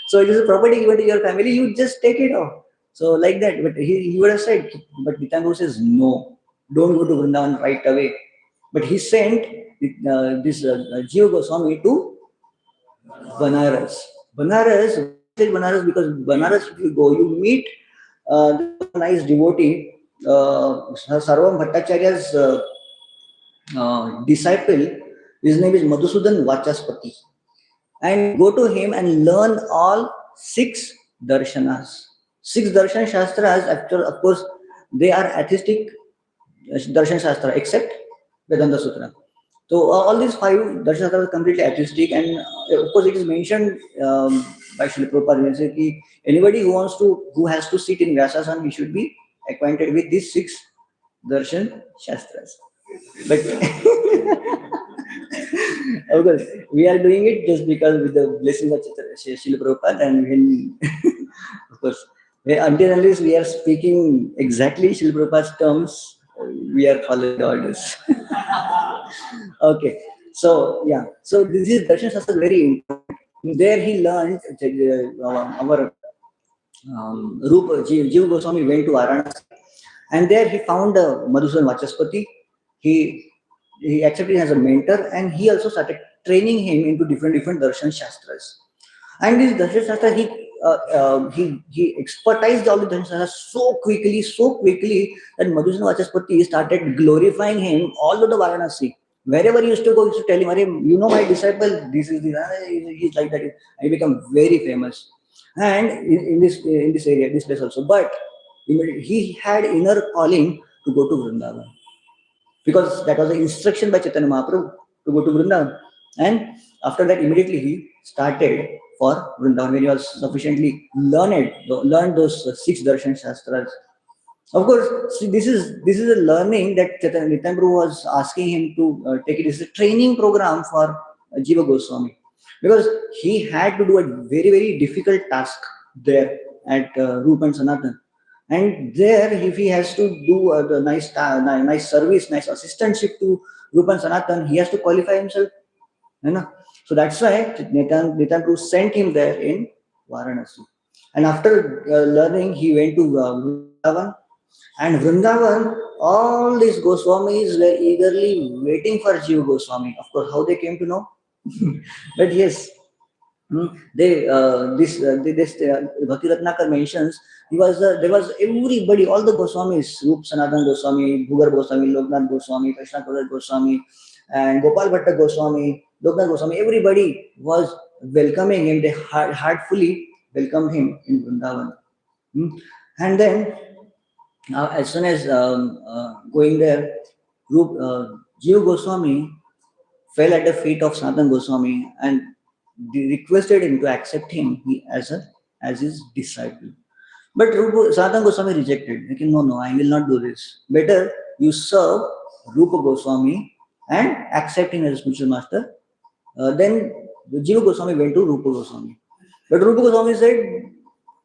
So it is a property given to your family, you just take it off. So like that, but he would have said, but Nityan Prabhu says, no, don't go to Vrindavan right away. But he sent this Jiva Goswami to Banaras. Banaras because Banaras, if you go, you meet the nice devotee, Sarvam Bhattacharya's disciple. His name is Madhusudan Vachaspati. And go to him and learn all 6 darshanas. 6 darshan shastras, after, of course, they are atheistic darshan shastra, except Vedanta Sutra. So all these 5 darshan shastras are completely atheistic, and of course it is mentioned by Srila Prabhupada. Anybody who has to sit in Vyasasana, he should be acquainted with these 6 darshan shastras. But of course, we are doing it just because with the blessing of Srila Prabhupada, and when of course, until unless we are speaking exactly Srila Prabhupada's terms, we are following the orders. Okay, so yeah, so this is darshan shastra very important. There he learned our Rupa, Jiva Goswami went to Varanasi, and there he found Madhusudan Vachaspati. He he accepted him as a mentor, and he also started training him into different darshan shastras. And this darshan shastra, he expertised all the darshan shastras so quickly that Madhusudan Vachaspati started glorifying him all over the Varanasi. Wherever he used to go, he used to tell him, "Arey, you know my disciple, this is the he's like that." He become very famous, and in this area, this place also. But he had inner calling to go to Vrindavan, because that was the instruction by Chaitanya Mahaprabhu to go to Vrindavan. And after that, immediately he started for Vrindavan when he was sufficiently learned those six darshan shastras. Of course, see, this is a learning that Chaitanya Nityananda Prabhu was asking him to take it. This is a training program for Jiva Goswami, because he had to do a very difficult task there at Rupa and Sanatan. And there, if he has to do the nice service, nice assistantship to Rupa and Sanatan, he has to qualify himself. You know? So that's why Nityananda Prabhu sent him there in Varanasi. And after learning, he went to Vrindavan. And Vrindavan, all these Goswamis were eagerly waiting for Jiva Goswami. Of course, how they came to know? But yes, Bhakti Ratnakar mentions there was everybody, all the Goswamis, Rup Sanatan Goswami, Bhugar Goswami, Loknath Goswami, Krishna Prasad Goswami, and Gopal Bhatta Goswami, Loknath Goswami, everybody was welcoming him. They heartfully welcomed him in Vrindavan. Hmm. And then, as soon as going there, Jiva Goswami fell at the feet of Sanatan Goswami and requested him to accept him as his disciple. But Sanatan Goswami rejected. Like, no, I will not do this. Better you serve Rupa Goswami and accept him as a spiritual master. Then Jiva Goswami went to Rupa Goswami. But Rupa Goswami said,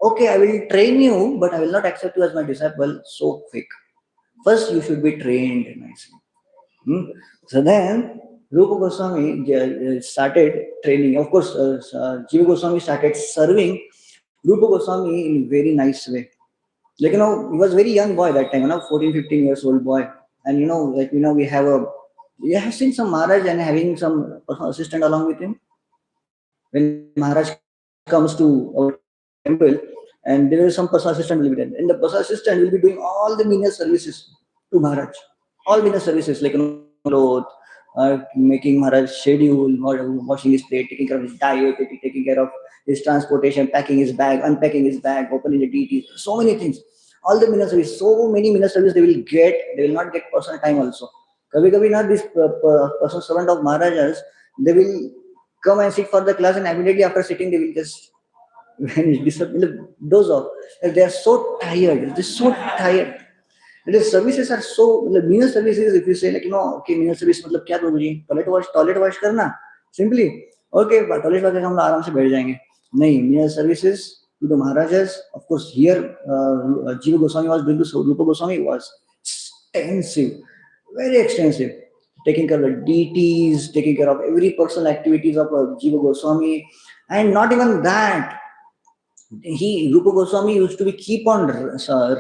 "Okay, I will train you, but I will not accept you as my disciple so quick. First, you should be trained nicely." So then, Rupa Goswami started training. Of course, Jiva Goswami started serving Rupa Goswami in a very nice way. Like, he was a very young boy that time, 14, 15 years old boy. And, we have seen some Maharaj and having some personal assistant along with him. When Maharaj comes to our temple, and there is some personal assistant will be there. And the personal assistant will be doing all the menial services to Maharaj. All menial services, like, clothes, making Maharaj schedule, washing his plate, taking care of his diet, taking care of his transportation, packing his bag, unpacking his bag, opening the DTs, so many things. All the menial service, so many menial service they will not get personal time also. Kabhi not this personal servant of Maharajas, they will come and sit for the class, and immediately after sitting they will just doze off. They are so tired. They're so tired. The services are so, menial services, if you say, like, okay, menial service मतलब क्या Prabhuji? Toilet wash करना, simply, okay, but toilet wash हम लोग आराम से बैठ जाएंगे. नहीं, menial services to the Maharajas. Of course, here Jiva Goswami was doing to Rupa Goswami was extensive, very extensive. Taking care of the deities, taking care of every personal activities of Jiva Goswami, and not even that. Rupa Goswami used to be keep on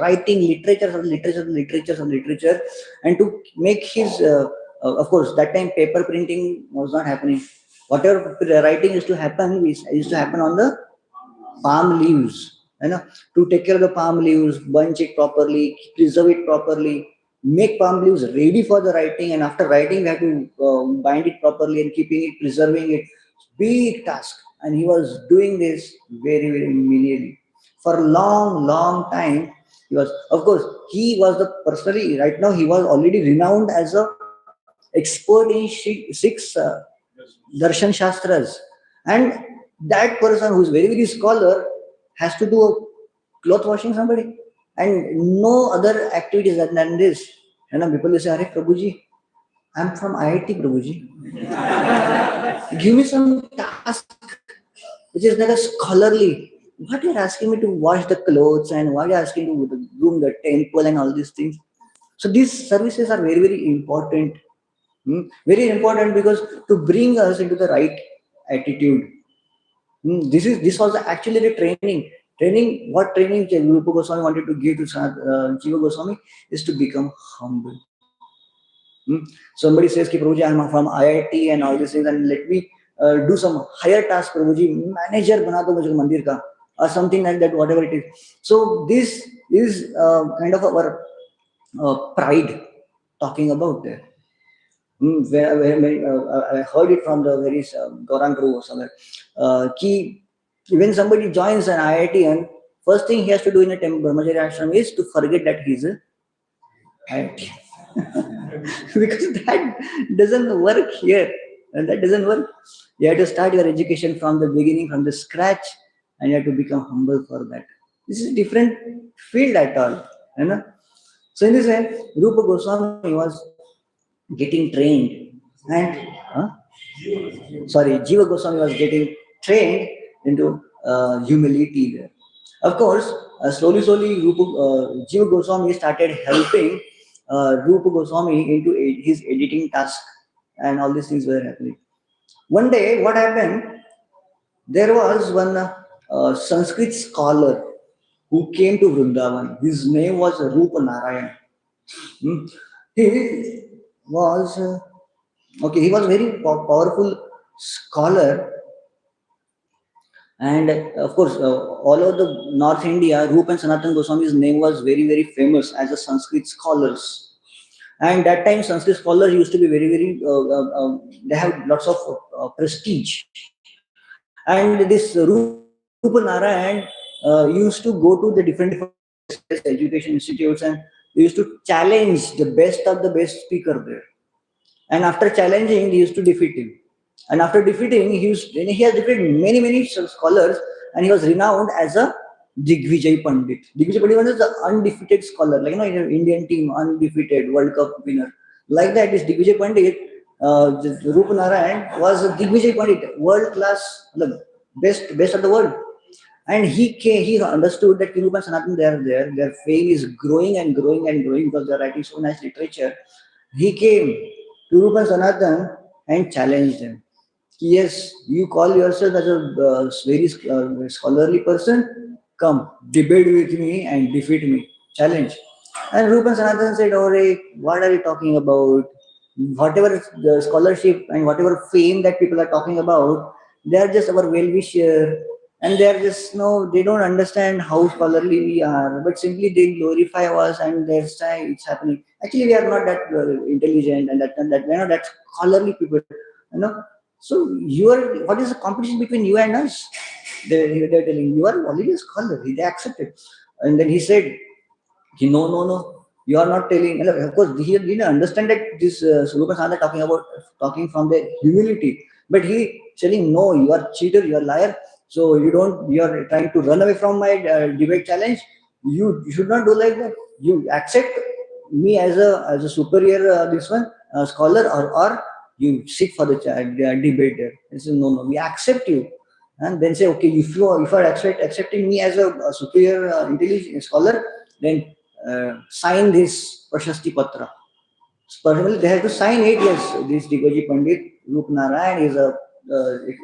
writing literature, and to make his of course that time paper printing was not happening. Whatever writing used to happen on the palm leaves, to take care of the palm leaves, bunch it properly, preserve it properly, make palm leaves ready for the writing, and after writing we have to bind it properly and keeping it, preserving it. Big task, and he was doing this very menially for a long time. He was, of course, he was the personally, right now he was already renowned as a expert in six darshan shastras, and that person who is very scholar has to do a cloth washing somebody, and no other activities than this. And people will say, "Arey Prabhuji, I'm from IIT, Prabhuji. Give me some task which is like a scholarly. What you're asking me to wash the clothes, and why you're asking to groom the temple and all these things." So these services are very important. Very important, because to bring us into the right attitude. This was actually the training. Training, what training Rupa Goswami wanted to give to Jiva Goswami is to become humble. Somebody says, "Ki Prabhuji, I'm from IIT and all these things, and let me do some higher task, Prabhuji, manager bana do mujhe mandir ka," or something like that, whatever it is. So this is kind of our pride talking about there. I heard it from the very Gaurang Guru or somewhere. Ki when somebody joins an IIT, and first thing he has to do in a Brahmacharya ashram is to forget that he's a IIT. Because that doesn't work here. And that doesn't work. You have to start your education from the beginning, from the scratch, and you have to become humble for that. This is a different field at all. You know? So in this way, Rupa Goswami was getting trained, and Jiva Goswami was getting trained into humility there. Of course, slowly, Jiva Goswami started helping Rupa Goswami into his editing task, and all these things were happening. One day, what happened? There was one Sanskrit scholar who came to Vrindavan. His name was Rupa Narayan. Hmm. He was he was very powerful scholar, and of course, all over the North India, Rupa and Sanatan Goswami's name was very famous as a Sanskrit scholars. And that time, Sanskrit scholars used to be very they have lots of prestige. And this Rupa Narayan used to go to the different education institutes, and they used to challenge the best speaker there. And after challenging, he used to defeat him. And after defeating, he has defeated many scholars, and he was renowned as a Digvijay Pandit. Digvijay Pandit was the undefeated scholar, like in an Indian team, undefeated World Cup winner. Like that, this Digvijay Pandit, Rupa Narayan was a Digvijay Pandit, world class, the best of the world. And he understood that Rupa and Sanatan, they are there. Their fame is growing and growing because they are writing so nice literature. He came to Rupa Sanatan and challenged them. Yes, you call yourself as a very scholarly person. Come, debate with me and defeat me. Challenge. And Rupa Sanatan said, "Oh, Ray, what are you talking about? Whatever the scholarship and whatever fame that people are talking about, they are just our well-wisher, and they are just no, they don't understand how scholarly we are, but simply they glorify us, and that's why it's happening. Actually, we are not that intelligent, and that we are not that scholarly people, you know. So what is the competition between you and us? They're telling you are already a scholar. They accepted, and then he said, no. You are not telling. Of course, he didn't understand that this Suluka Sanda talking from the humility. But he telling, no, you are cheater, you are liar. So you are trying to run away from my debate challenge. You should not do like that. You accept me as a superior this one scholar, or you sit for the debate there. He says, no, we accept you. And then say, okay, if you are accepting me as a superior intelligent scholar, then sign this Prashasti Patra. Personally, they have to sign it. Yes, this Digoji Pandit, Rup Narayan is a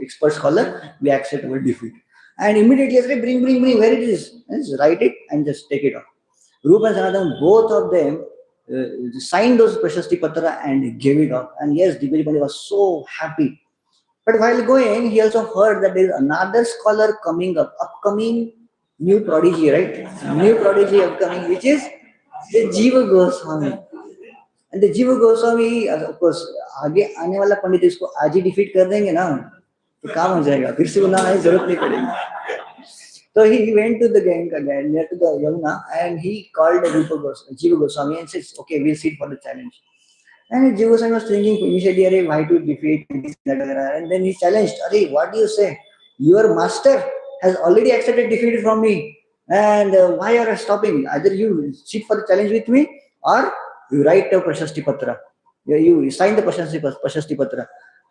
expert scholar. We accept our defeat. And immediately say, bring, where it is. Just write it and just take it off. Rup and Sanatan, both of them signed those Prashasti Patra and gave it off. And yes, Digoji Pandit was so happy. But while going, he also heard that there is another scholar upcoming new prodigy, right? New prodigy upcoming, which is the Jiva Goswami. And the Jiva Goswami, of course, आगे आने वाला पंडित इसको आज ही defeat कर देंगे ना, तो काम हो जाएगा, फिर से बनाने की जरूरत नहीं पड़ेगी. So he went to the Ganga near to the Yamuna, and he called Jiva Goswami and says, okay, we'll sit for the challenge. And Jiva Goswami was thinking initially, why to defeat and this, that, and then he challenged, what do you say? Your master has already accepted defeat from me, and why are you stopping? Either you sit for the challenge with me, or you write a Prashasti Patra. You sign the Prashasti Patra.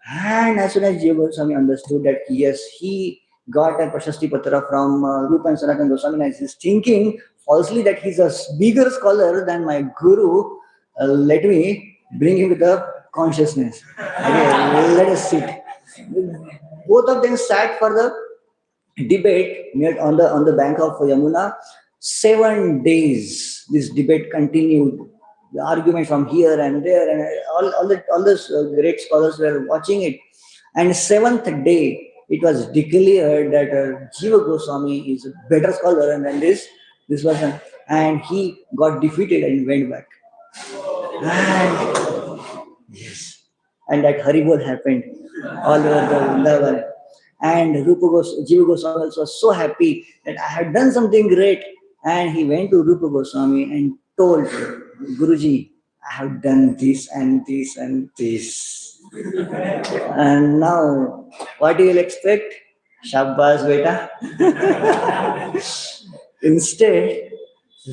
And as soon as Jiva Goswami understood that, yes, he got a Prashasti Patra from Rupa and Sanatan Goswami, and he's thinking falsely that he's a bigger scholar than my guru, let me bring him with the consciousness. Okay, let us sit. Both of them sat for the debate near on the bank of Yamuna. 7 days this debate continued. The argument from here and there, and all those great scholars were watching it. And seventh day, it was declared that Jiva Goswami is a better scholar than this person, and he got defeated and went back. And yes, and that Haribol happened all over the Vrindavan. And Jiva Goswami was so happy that I had done something great. And he went to Rupa Goswami and told Guruji, I have done this and this and this. And now, what do you expect? Shabbas, beta. Instead,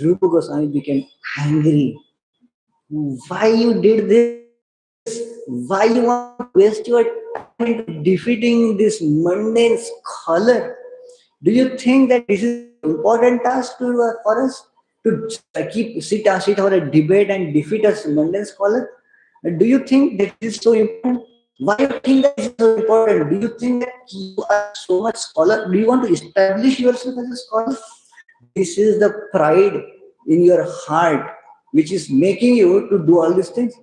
Rupa Goswami became angry. Why you did this? Why you want to waste your time into defeating this mundane scholar? Do you think that this is an important task for us to sit over a debate and defeat a mundane scholar? Do you think that this is so important? Why do you think that this is so important? Do you think that you are so much scholar? Do you want to establish yourself as a scholar? This is the pride in your heart which is making you to do all these things.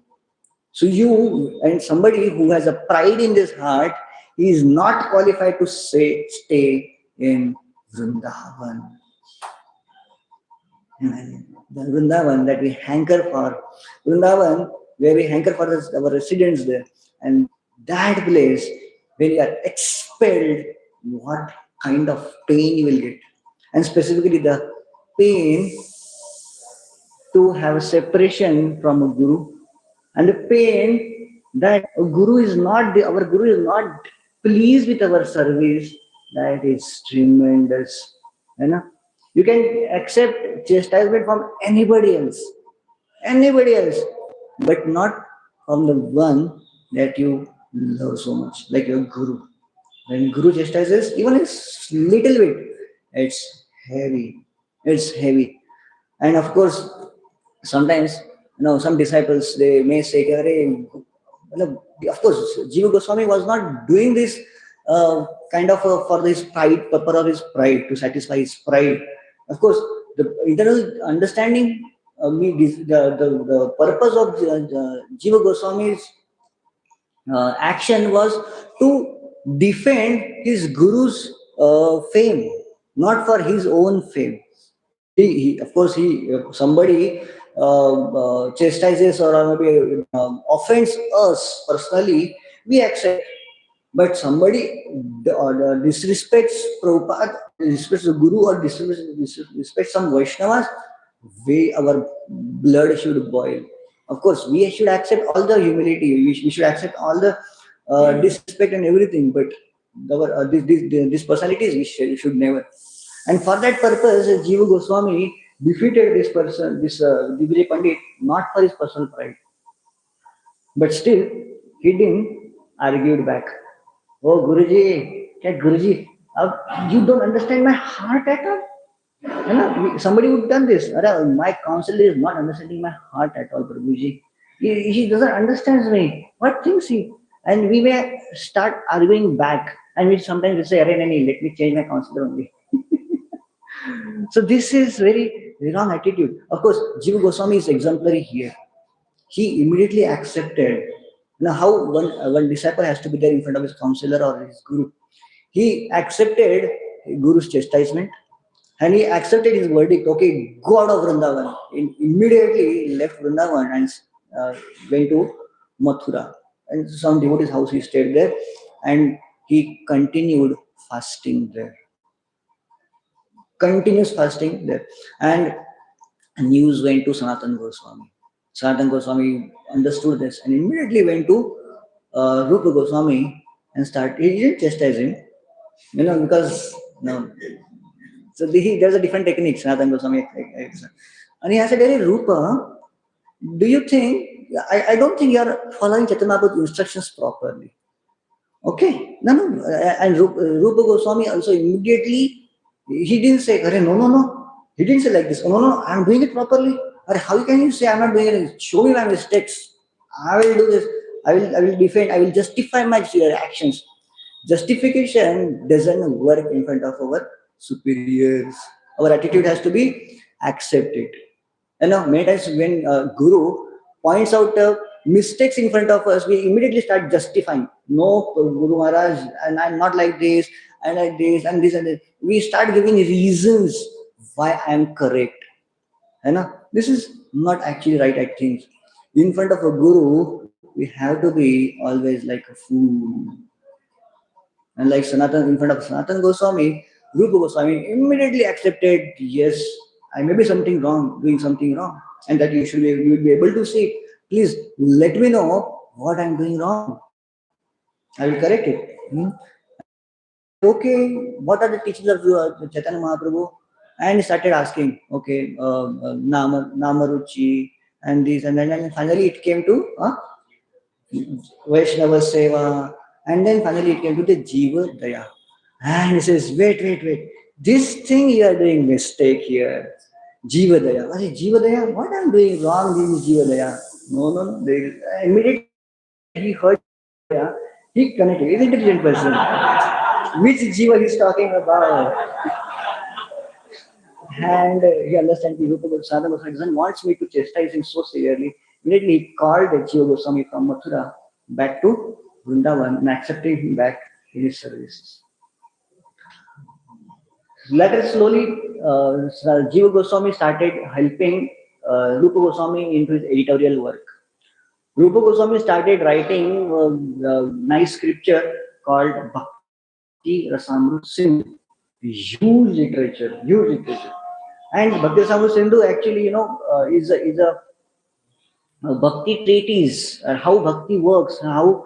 So you and somebody who has a pride in this heart, he is not qualified to stay in Vrindavan. The Vrindavan that we hanker for, Vrindavan where we hanker for our residence there, and that place when you are expelled, what kind of pain you will get, and specifically the pain to have a separation from a guru, and the pain that our guru is not pleased with our service. That is tremendous. You know, you can accept chastisement from anybody else, but not from the one that you love so much, like your guru. When guru chastises, even a little bit, it's heavy. It's heavy. And of course, sometimes, some disciples, they may say, "Arey, of course, Jiva Goswami was not doing this kind of for his pride, purpose of his pride, to satisfy his pride. Of course, the internal understanding, the purpose of Jiva Goswami's action was to defend his guru's fame, not for his own fame. Of course, somebody chastises or maybe offends us personally, we accept. But somebody disrespects Prabhupada, disrespects the Guru, or disrespects some Vaishnavas, our blood should boil. Of course, we should accept all the humility, we should accept all the disrespect and everything, but these personalities we should never. And for that purpose, Jiva Goswami defeated this person, this Divya Pandit, not for his personal pride. But still, he didn't argue back. Oh, Guruji, you don't understand my heart at all. Somebody would done this. My counselor is not understanding my heart at all, Prabhuji. He doesn't understand me. What thinks he? And we may start arguing back. And we sometimes say, let me change my counselor only. So this is very wrong attitude. Of course, Jiva Goswami is exemplary here. He immediately accepted. Now, how one disciple has to be there in front of his counselor or his guru. He accepted guru's chastisement and he accepted his verdict. Okay, go out of Vrindavan. Immediately he left Vrindavan and went to Mathura. And some devotee's house, he stayed there and he continued fasting there. Continuous fasting there. And news went to Sanatana Goswami. Sanatana Goswami understood this and immediately went to Rupa Goswami and started. He didn't chastise him, because so there's a different technique. Sanatana Goswami, and he has said, "Hey, Rupa, do you think? I don't think you are following Chaitanya Mahaprabhu's instructions properly." Okay, no, and Rupa Goswami also immediately. He didn't say, no. He didn't say like this. Oh, no, I'm doing it properly. How can you say I'm not doing it? Show me my mistakes. I will do this. I will defend. I will justify my actions. Justification doesn't work in front of our superiors. Our attitude has to be accepted. Many times when Guru points out mistakes in front of us, we immediately start justifying. No, Guru Maharaj, and I'm not like this, and like this, and this, and this. We start giving reasons why I am correct. This is not actually right, I think. In front of a Guru, we have to be always like a fool. And like Sanatan, in front of Sanatan Goswami, Rupa Goswami immediately accepted, yes, I may be something wrong, doing something wrong, and that you will be able to see. Please let me know what I'm doing wrong. I will correct it. And he said, okay, what are the teachings of Chaitanya Mahaprabhu? And he started asking, okay, Namaruchi, and this, and then and finally it came to Vaishnava Seva, and then finally it came to the Jiva Daya. And he says, wait, this thing you are doing mistake here. Jiva Daya. I say, Jiva Daya, what I'm doing wrong in Jiva Daya? No. Immediately he heard Jiva Daya, he connected. He's an intelligent person. Which Jiva he's talking about? And he understands the Rupa Goswami doesn't want me to chastise him so severely. Immediately he called Jiva Goswami from Mathura back to Vrindavan and accepting him back in his services. Later, slowly, Jiva Goswami started helping Rupa Goswami into his editorial work. Rupa Goswami started writing nice scripture called Bhakti Rasamrut Sindhu. Huge literature. And Bhakti Rasamrut Sindhu actually, is a bhakti treatise, how bhakti works, how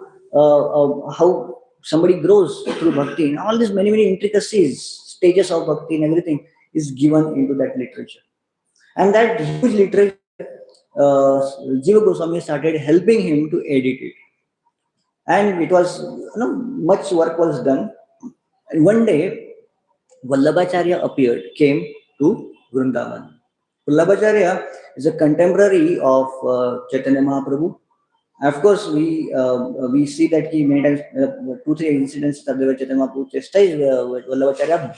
somebody grows through bhakti, and all these many intricacies, stages of bhakti and everything is given into that literature. And that huge literature, Jiva Goswami started helping him to edit it, and it was much work was done. And one day, Vallabhacharya came to Vrindavan. Vallabhacharya is a contemporary of Chaitanya Mahaprabhu. Of course, we see that he made two, three incidents that they were Chaitanya Mahaprabhu chastised Vallabhacharya,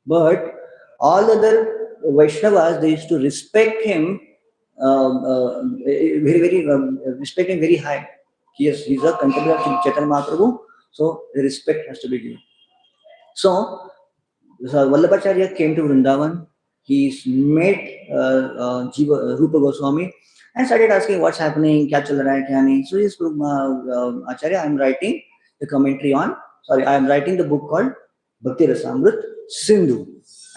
but all other Vaishnavas, they used to respect him very, respect him very high. Yes, he's a contemporary of Chaitanya Mahaprabhu, so the respect has to be given. So Vallabhacharya came to Vrindavan. He met Rupa Goswami and started asking what's happening, kya chal raha hai, kya nahi. So yes, Acharya, I'm writing the commentary I am writing the book called Bhakti Rasamrut Sindhu.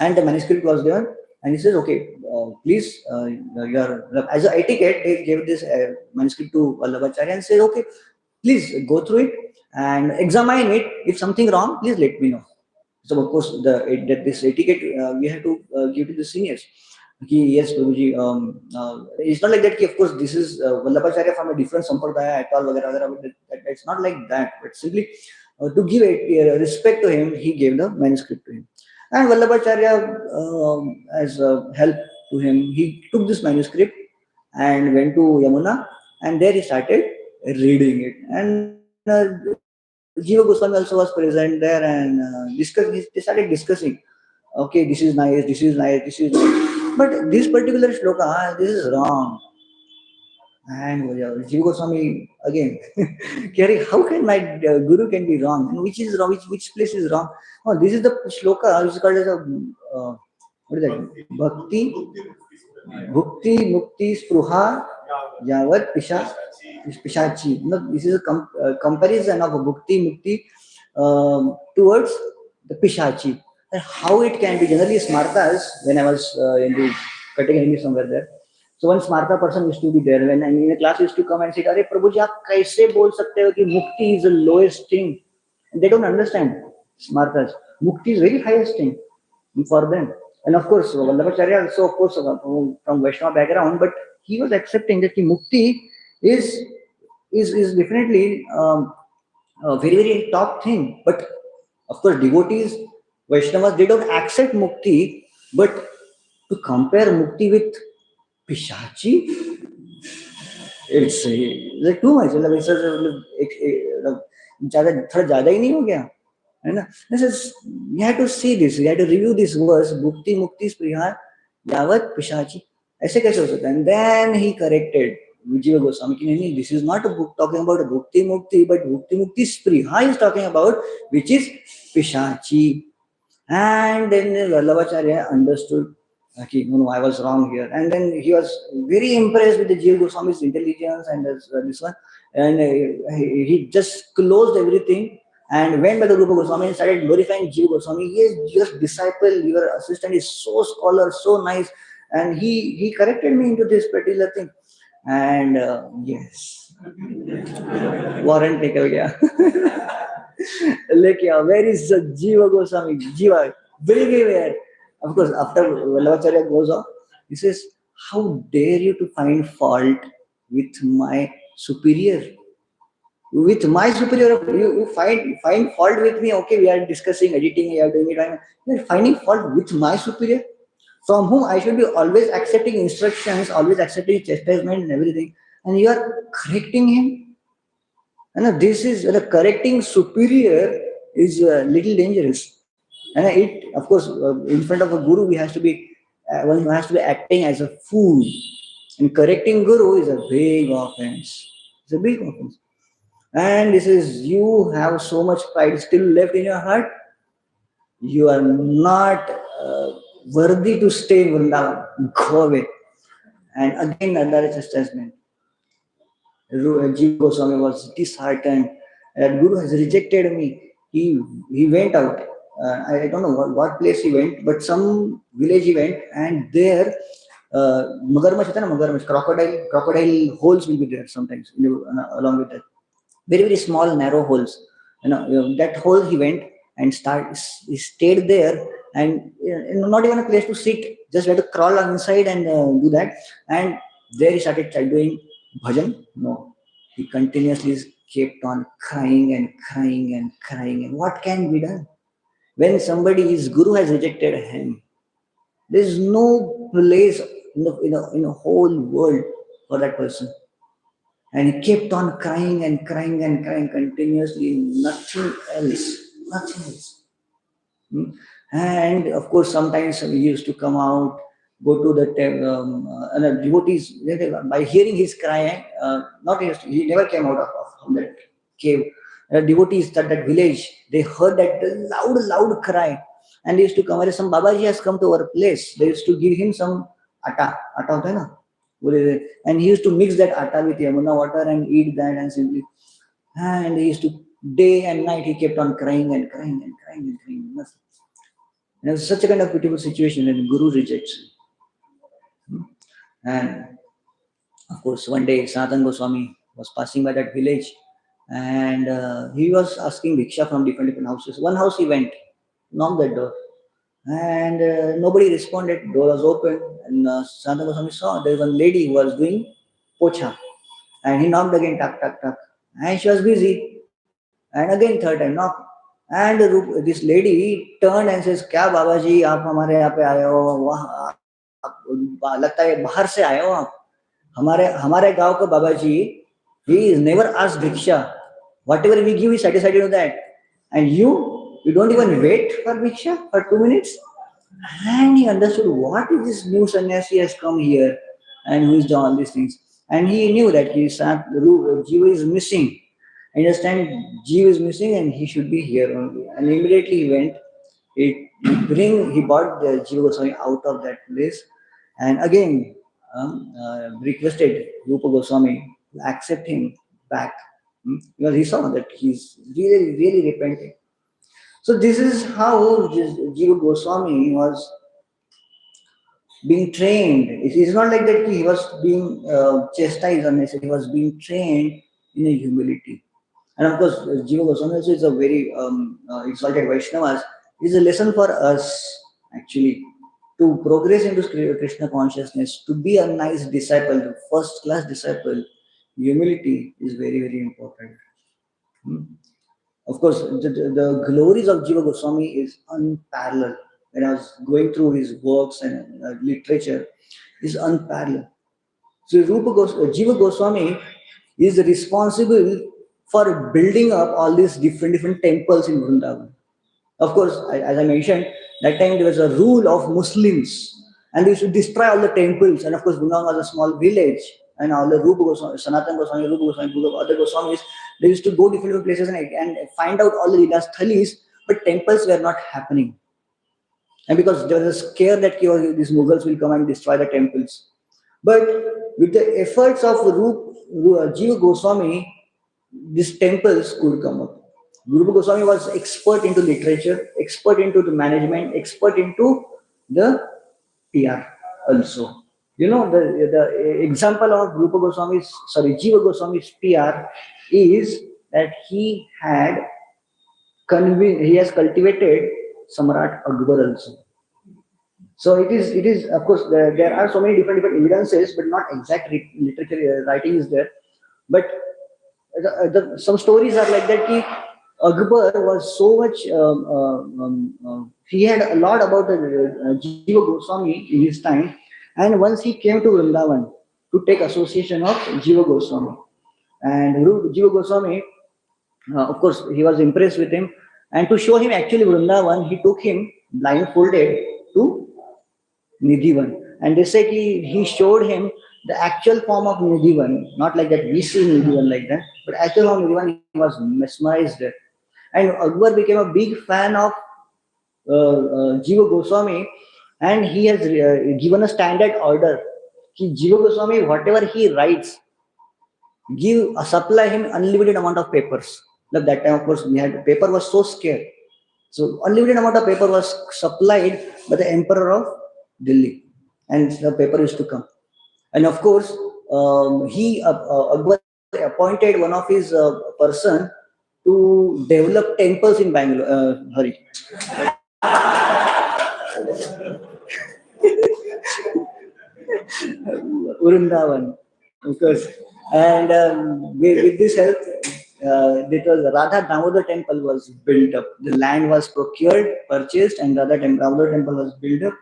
And the manuscript was there. And he says, okay, please, as an etiquette, they gave this manuscript to Vallabhacharya and said, okay, please go through it and examine it. If something wrong, please let me know. So of course, this etiquette we have to give to the seniors. Yes, Prabhuji. It's not like that. Of course, this is Vallabhacharya from a different sampradaya at all. It's not like that. But simply to give respect to him, he gave the manuscript to him. And Vallabhacharya, as help to him, he took this manuscript and went to Yamuna, and there he started reading it. And Jiva Goswami also was present there and they started discussing. Okay, this is nice, this is nice, this is nice. But this particular shloka, this is wrong. And Jiva Goswami again, how can my guru can be wrong? And which is wrong? Which place is wrong? Oh, this is the shloka which is called as a what is that? Bhakti, Bhukti, Mukti, Spruha, Yavat, Pishachi. No, this is a comparison of a Bhukti, Mukti towards the Pishachi. And how it can be generally Smartas, when I was in the category somewhere there. So one Smarta person used to be there when in a class used to come and say, "Arey Prabhuji, aap kaise bol sakte ho ki Mukti is the lowest thing?" And they don't understand Smartas. Mukti is very highest thing for them. And of course, Vallabhacharya also, of course, from Vaishnava background, but he was accepting that Mukti is definitely a very top thing. But of course, devotees, Vaishnavas, they don't accept Mukti, but to compare Mukti with Pishachi, it's like too much. थोड़ा ज्यादा ही नहीं हो गया, है ना? This is, you have to see this, you have to review this verse, Bhukti Mukti Spriha Yavat Pishachi. ऐसे कैसे हो सकता है? And then he corrected Jiva Goswami ki nahi, this is not a book talking about Bhukti Mukti, but Bhukti Mukti Spriha is talking about, which is Pishachi. And then Vallabhacharya understood, okay, no, I was wrong here. And then he was very impressed with the Jiva Goswami's intelligence and this one. And he just closed everything and went by the Rupa Goswami and started glorifying Jiva Goswami. He is your disciple, your assistant is so scholar, so nice. And he corrected me into this particular thing. And yes, warrant निकल गया. लेके आओ, where is Jiva Goswami? Jiva, bring him here. Of course, after Vallabhacharya goes off, he says, how dare you to find fault with my superior? With my superior, you find fault with me. Okay, we are discussing editing, we are doing it. You are finding fault with my superior, from whom I should be always accepting instructions, always accepting chastisement and everything, and you are correcting him. And this is correcting superior is a little dangerous. And it, of course, in front of a guru, we has to be one has to be acting as a fool. And correcting guru is a big offense. It's a big offense. And this is, you have so much pride still left in your heart. You are not worthy to stay in Vrindavan. Go away. And again, another chastisement. Jiva Goswami was disheartened that Guru has rejected me. He went out. I don't know what place he went, but some village he went, and there magarmash, crocodile holes will be there sometimes along with that. Very very small narrow holes. That hole he went and he stayed there, and not even a place to sit. Just had to crawl inside and do that. And there he started doing bhajan. No, he continuously kept on crying and crying and crying. And what can be done when his guru has rejected him? There is no place in the whole world for that person. And he kept on crying and crying and crying continuously, nothing else, nothing else. And of course, sometimes he used to come out, go to the devotees, by hearing his cry, he never came out of that cave. Devotees at that village, they heard that loud cry, and they used to come. Some Babaji has come to our place. They used to give him some atta hota hai na? And he used to mix that atta with Yamuna water and eat that and simply. And he used to, day and night, he kept on crying and crying and crying and crying. And it was such a kind of beautiful situation when Guru rejects. And of course, one day Sanatana Goswami was passing by that village, and he was asking bhiksha from different houses. One house he went, knocked that door, and nobody responded. Door was open, and Sanatana Goswami saw there was one lady who was doing pocha, and he knocked again, tuck, tuck, tuck, and she was busy. And again third time knock, and this lady turned and says, "क्या बाबा जी आप हमारे यहाँ पे आए हो? लगता है बाहर से आए हो आप? हमारे गांव का बाबा जी, he is never asked bhiksha. Whatever we give, he satisfied with that. And you don't even wait for bhiksha for 2 minutes." And he understood what is this new sannyasi has come here and who is doing all these things. And he knew that Jiva is missing. I understand Jiva is missing and he should be here only. And immediately he went. He brought the Jiva Goswami out of that place, and again requested Rupa Goswami to accept him back, because he saw that he's really, really repenting. So this is how Jiva Goswami was being trained. It is not like that he was being chastised unnecessarily. He was being trained in a humility. And of course, Jiva Goswami also is a very exalted Vaishnavas. It is a lesson for us actually to progress into Krishna consciousness, to be a nice disciple, first class disciple. Humility is very, very important. Of course, the glories of Jiva Goswami is unparalleled. When I was going through his works and literature, is unparalleled. So Jiva Goswami is responsible for building up all these different temples in Vrindavan. Of course, as I mentioned, that time there was a rule of Muslims, and they used to destroy all the temples. And of course, Vrindavan was a small village, and all the Rupa Goswami, Sanatana Goswami, Rupa Goswami, other Goswamis, they used to go different places and find out all the Leelas Thalis, but temples were not happening. And because there was a scare that these Mughals will come and destroy the temples. But with the efforts of Jiva Goswami, these temples could come up. Guru Goswami was expert into literature, expert into the management, expert into the PR also. You know, the example of Jiva Goswami's PR is that he has cultivated Samrat Akbar also. So it is of course there are so many different evidences, but not exact literature writing is there. But some stories are like that. Akbar was so much. He had a lot about Jiva Goswami in his time, and once he came to Vrindavan to take association of Jiva Goswami, and Jiva Goswami, of course, he was impressed with him, and to show him actually Vrindavan, he took him blindfolded to Nidhivan. And they said he showed him the actual form of Nidhivan, not like that we see Nidhivan like that, but actual form of Nidhivan, he was mesmerized. And Akbar became a big fan of Jiva Goswami, and he has given a standard order. Jiva Goswami, whatever he writes, supply him unlimited amount of papers. At that time, of course, we had paper was so scarce. So unlimited amount of paper was supplied by the Emperor of Delhi, and the paper used to come. And of course, Akbar appointed one of his person to develop temples in Bangalore. Vrindavan, of course. And with this help, it was Radha Damodar temple was built up. The land was procured, purchased, and Damodar temple was built up.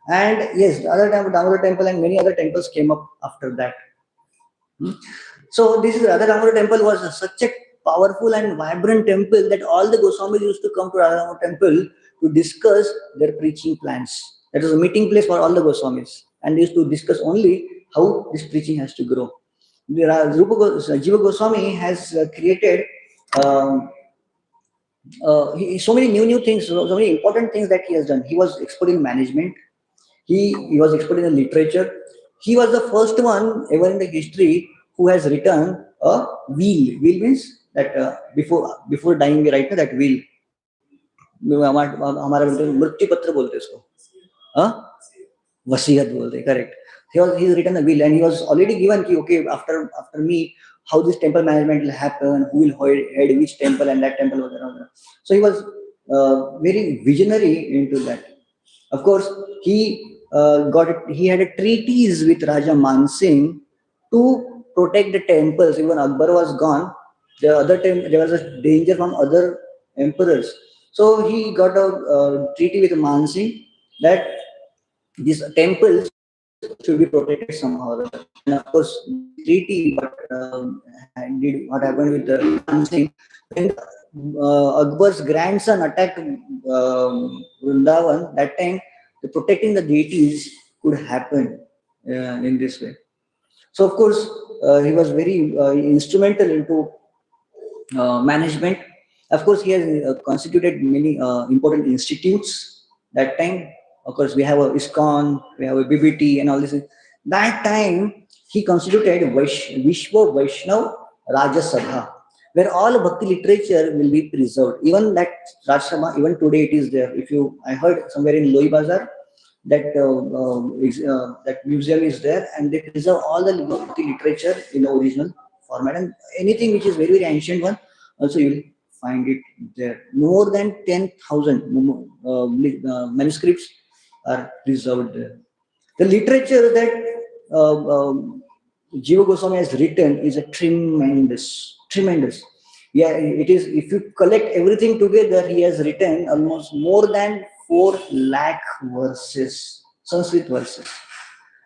And yes, the other Damodar temple and many other temples came up after that. So this is Radha Damodar temple was such a powerful and vibrant temple that all the Goswamis used to come to Radha Damodar temple to discuss their preaching plans. That was a meeting place for all the Goswamis, and they used to discuss only how this preaching has to grow. Jiva Goswami has created so many new things, so many important things that he has done. He was expert in management. He was expert in the literature. He was the first one ever in the history who has written a will. Will means that before dying we write that will. हमारा मृत्यु पत्र बोलते इसको, वसीयत बोलते, correct. He's written a will, and he was already given okay, after me, how this temple management will happen, who will head which temple, and that temple. So he was very visionary into that. Of course, he had a treaties with Raja Mansingh to protect the temples. Even Akbar was gone, there was a danger from other emperors. So he got a treaty with Mansingh that these temples should be protected somehow. And of course, this treaty what happened with the Mansingh when Akbar's grandson attacked Vrindavan. That time, protecting the deities could happen in this way. So of course, he was very instrumental into management. Of course, he has constituted many important institutes. That time, of course, we have a ISKCON, we have a BBT, and all this. That time, he constituted Vishwa Vaishnav Rajya Sabha, where all Bhakti literature will be preserved. Even that Rajya Sabha, even today it is there. I heard somewhere in Loi Bazar that that museum is there, and they preserve all the Bhakti literature in the original format, and anything which is very very ancient one also you will find it there. More than 10,000 manuscripts are preserved there. The literature that Jiva Goswami has written is a tremendous. Yeah, it is. If you collect everything together, he has written almost more than 4 lakh verses, Sanskrit verses,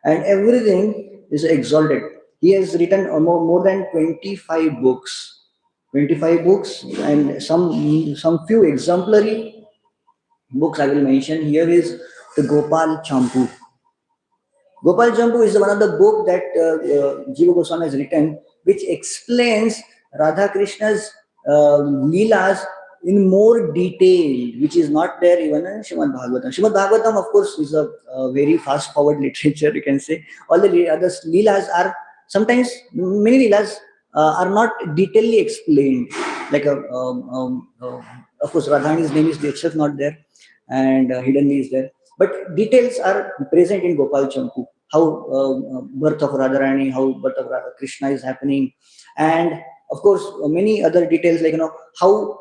and everything is exalted. He has written more than 25 books. 25 books, and some few exemplary books I will mention here is the Gopal Champu. Gopal Champu is one of the book that Jiva Goswami has written, which explains Radha Krishna's Leelas in more detail, which is not there even in Srimad Bhagavatam. Srimad Bhagavatam, of course, is a very fast-forward literature, you can say. All the other Leelas are sometimes, many Leelas are not detailedly explained. Like, of course, Radhani's name is itself not there, and hiddenly is there. But details are present in Gopal Champu. How birth of Radharani, how birth of Radha Krishna is happening, and of course many other details like how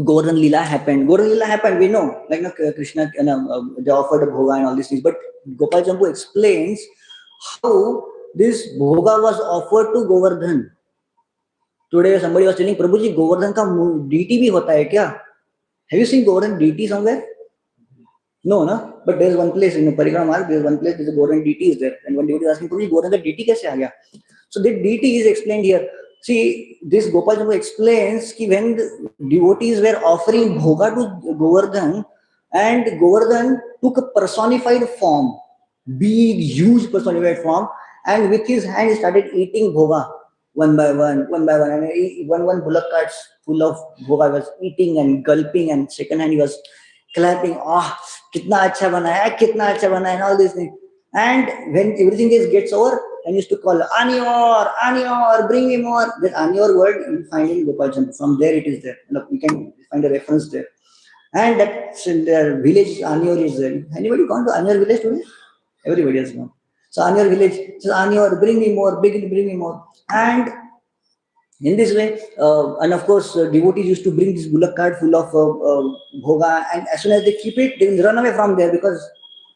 Govardhan Leela happened. Govardhan Leela happened, we know, like Krishna, they offered a bhoga and all these things. But Gopal Champu explains how this bhoga was offered to Govardhan. Today somebody was telling Prabhuji, Govardhan ka DT bhi hota hai kya? Have you seen Govardhan DT somewhere? No, no. But there's one place in the Parikrama Marg, there's one place, there's a Govardhan DT is there. And one devotee is asking, Prabhuji, Govardhan ka DT kaise aa gaya? So the DT is explained here. See, this Gopal Champu explains that when the devotees were offering bhoga to Govardhan, and Govardhan took a personified form, big, huge personified form, and with his hand he started eating bhoga one by one, and one bullock carts full of bhoga was eating and gulping, and second hand he was clapping, kitna acha bana hai, and all these things. And when everything gets over, and used to call Anior, bring me more. That Anior word you find in Gopal Champu. From there it is there. Look, we can find a reference there. And that the village Anior is there. Anybody gone to Anior village today? Everybody has gone. So Anior village says Anior, bring me more, bring me more. And in this way, and of course, devotees used to bring this bullock cart full of bhoga, and as soon as they keep it, they will run away from there because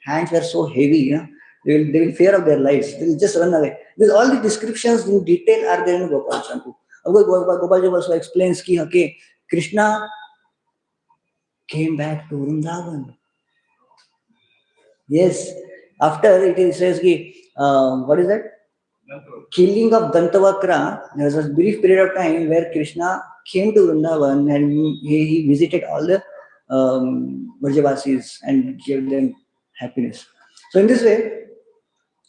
hands were so heavy. They will fear of their lives. They will just run away. Because all the descriptions in detail are there in Gopal Champu. Of course, Gopal Champu also explains that okay, Krishna came back to Vrindavan. Yes, after it says, what is that? Killing of Dantavakra, there was a brief period of time where Krishna came to Vrindavan and he visited all the Vrajavasis and gave them happiness. So in this way,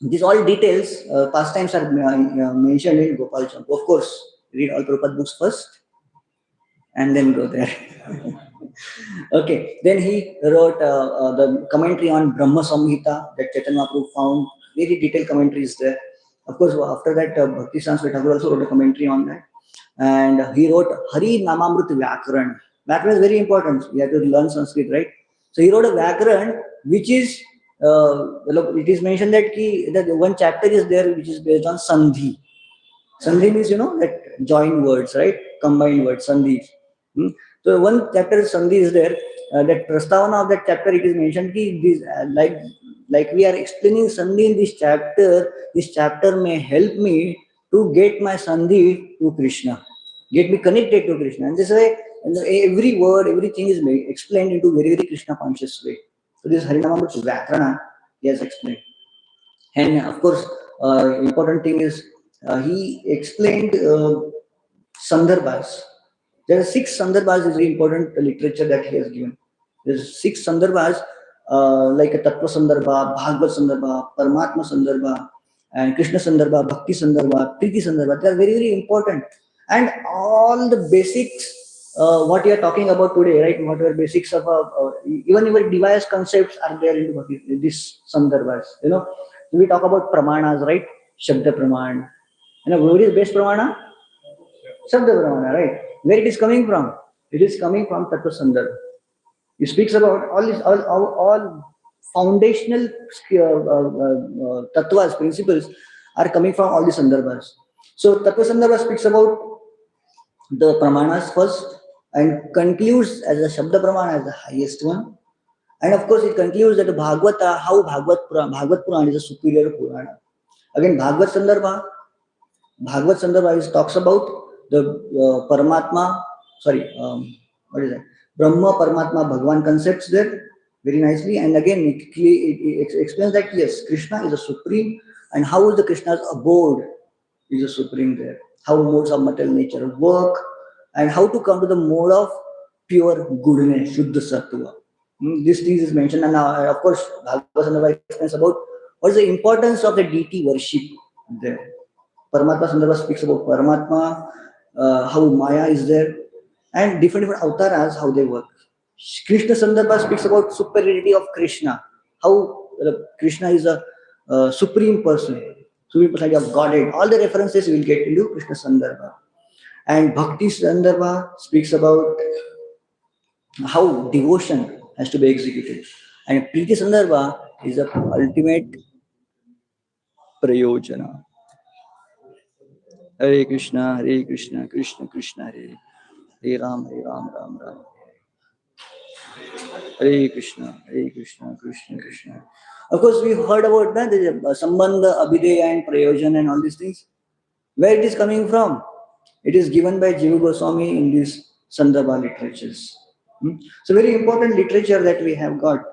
these all details, pastimes are mentioned in Gopal Champu. Of course, read all Prabhupada books first and then go there. Okay, then he wrote the commentary on Brahma Samhita that Chaitanya Mahaprabhu found. Very detailed commentary is there. Of course, after that, Bhakti Sanskrit Thakur also wrote a commentary on that. And he wrote Hari Namamrut Vyakaran. Vyakaran is very important. We have to learn Sanskrit, right? So he wrote a Vyakaran, which is, it is mentioned that one chapter is there which is based on Sandhi. Sandhi means, that joined words, right? Combined words, Sandhi. So one chapter Sandhi is there. That Prastavana of that chapter, it is mentioned like we are explaining Sandhi in this chapter may help me to get my Sandhi to Krishna, get me connected to Krishna. And this way, every word, everything is explained into very, very Krishna conscious way. So this Harinamamrita Vyakarana, he has explained. And of course, important thing is he explained Sandarbhas. There are 6 Sandarbhas is very important literature that he has given. There's 6 Sandarbhas like a Tattva Sandarbha, Bhagavad Sandarbha, Paramatma Sandarbha, and Krishna Sandarbha, Bhakti Sandarbha, Priti Sandarbha. They are very, very important. And all the basics, what we are talking about today, right? What are basics of even device concepts are there in this Sandarbhas. We talk about Pramanas, right? Shabda Praman. What is best Pramana? Shabda Pramana, right? Where it is coming from? It is coming from Tattva Sandarbha. He speaks about all foundational tattvas, principles are coming from all the sandarbhas. So Tattva Sandarbha speaks about the pramanas first and concludes as a Shabda Pramana as the highest one. And of course, it concludes that Bhagavata, how Bhagavad Purana is a superior Purana. Again, Bhagavad Sandarbha talks about the Paramatma, what is that? Brahma, Paramatma, Bhagwan concepts there very nicely. And again, it explains that yes, Krishna is a supreme, and how is the Krishna's abode is a supreme there. how modes of material nature work, and how to come to the mode of pure goodness, Shuddha Sattva. This is mentioned, and of course, Bhagavad Sandarbha explains about what is the importance of the deity worship there. Paramatma Sandarbha speaks about Paramatma, how Maya is there, and different avatars, how they work. Krishna Sandarbha speaks about superiority of Krishna, how Krishna is a supreme person, supreme personality of Godhead. All the references we will get into Krishna Sandarbha. And Bhakti Sandarbha speaks about how devotion has to be executed. And Priti Sandarbha is the ultimate prayojana. Hare Krishna, Krishna Krishna, Hare Ram, Ram Ram. Hare Krishna, Krishna Krishna. Of course, we've heard about that, the Sambandha, Abhideya, and Prayojan, and all these things. Where it is coming from? It is given by Jiva Goswami in these Sandarbha literatures. So, very important literature that we have got.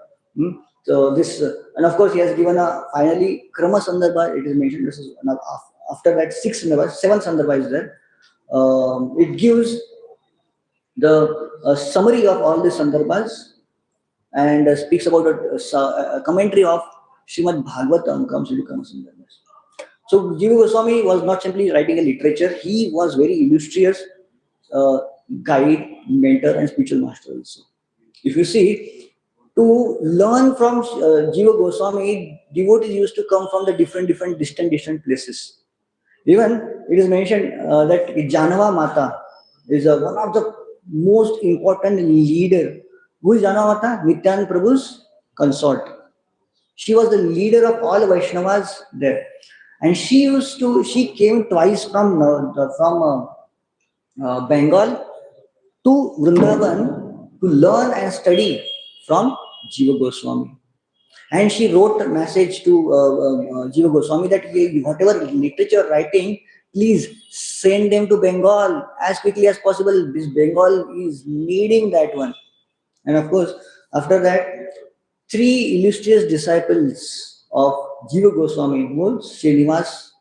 So, this, and of course, he has given a finally Krama Sandarbha, it is mentioned. This is after that, seven Sandarbha is there. It gives the summary of all the Sandarbhas and speaks about a commentary of Srimad Bhagavatam comes into Krama Sandarbhas. So Jiva Goswami was not simply writing a literature, he was very illustrious guide, mentor, and spiritual master also. If you see, to learn from Jiva Goswami, devotees used to come from the distant places. Even it is mentioned that Janava Mata is one of the most important leader. Who is Janava Mata? Nityananda Prabhu's consort. She was the leader of all Vaishnavas there. And she came twice from Bengal to Vrindavan to learn and study from Jiva Goswami. And she wrote a message to Jiva Goswami that whatever literature writing, please send them to Bengal as quickly as possible. This Bengal is needing that one. And of course, after that, three illustrious disciples of Jiva Goswami were Srinivas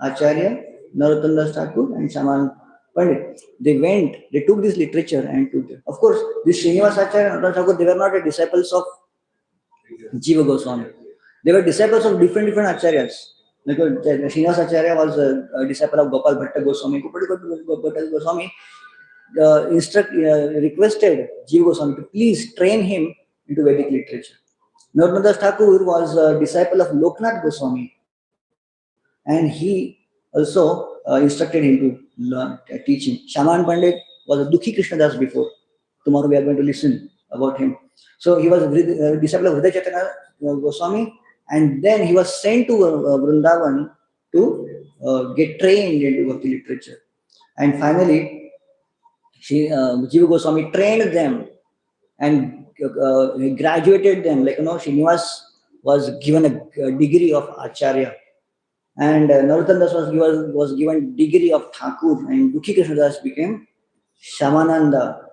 Acharya, Narottam Das Thakur, and Saman Pandit. They took this literature and took it. Of course, this Srinivas Acharya and Narottam Thakur, they were not the disciples of Jiva Goswami. They were disciples of different acharyas. Like Srinivas Acharya was a disciple of Gopal Bhatta Goswami. Gopal Goswami requested Jiva Goswami to please train him into Vedic literature. Narottam Das Thakur was a disciple of Loknath Goswami, and he also instructed him to learn teaching. Shaman Pandit was a Dukhi Krishna Das before. Tomorrow we are going to listen about him. So he was a disciple of Hridaya Chaitanya Goswami, and then he was sent to Vrindavan to get trained into Bhakti literature. And finally, Jiva Goswami trained them and he graduated them. Like Srinivas was given a degree of Acharya, and Narottam Das was given degree of Thakur, and Dukhi Krishna Das became Shamananda,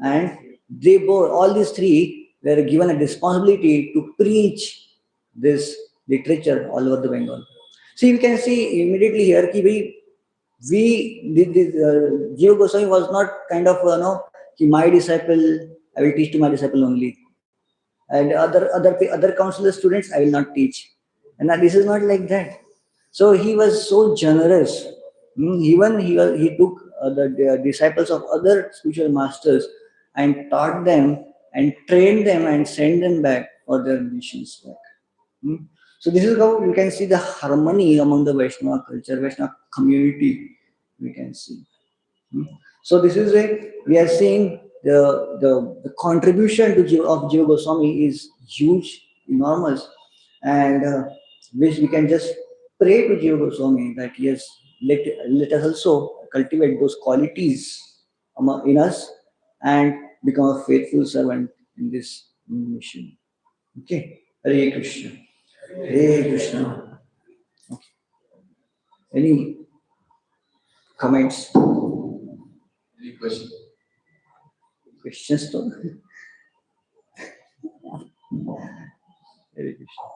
and they both, all these three, were given a responsibility to preach this literature all over the Bengal. See, you can see immediately here that Jiva Goswami was not kind of my disciple, I will teach to my disciple only, and other counselor students I will not teach, and this is not like that. So he was so generous. Even he took the disciples of other spiritual masters and taught them and trained them and sent them back for their missions back. So this is how we can see the harmony among the Vaishnava culture, Vaishnava community. We can see. So this is where we are seeing the contribution of Jiva Goswami is huge, enormous, and which we can just pray to Jiva Goswami that yes, let us also cultivate those qualities in us and become a faithful servant in this mission. Okay, Hare Krishna, Hare Krishna. Okay. Any comments? Any questions? Questions, though? Hare Krishna.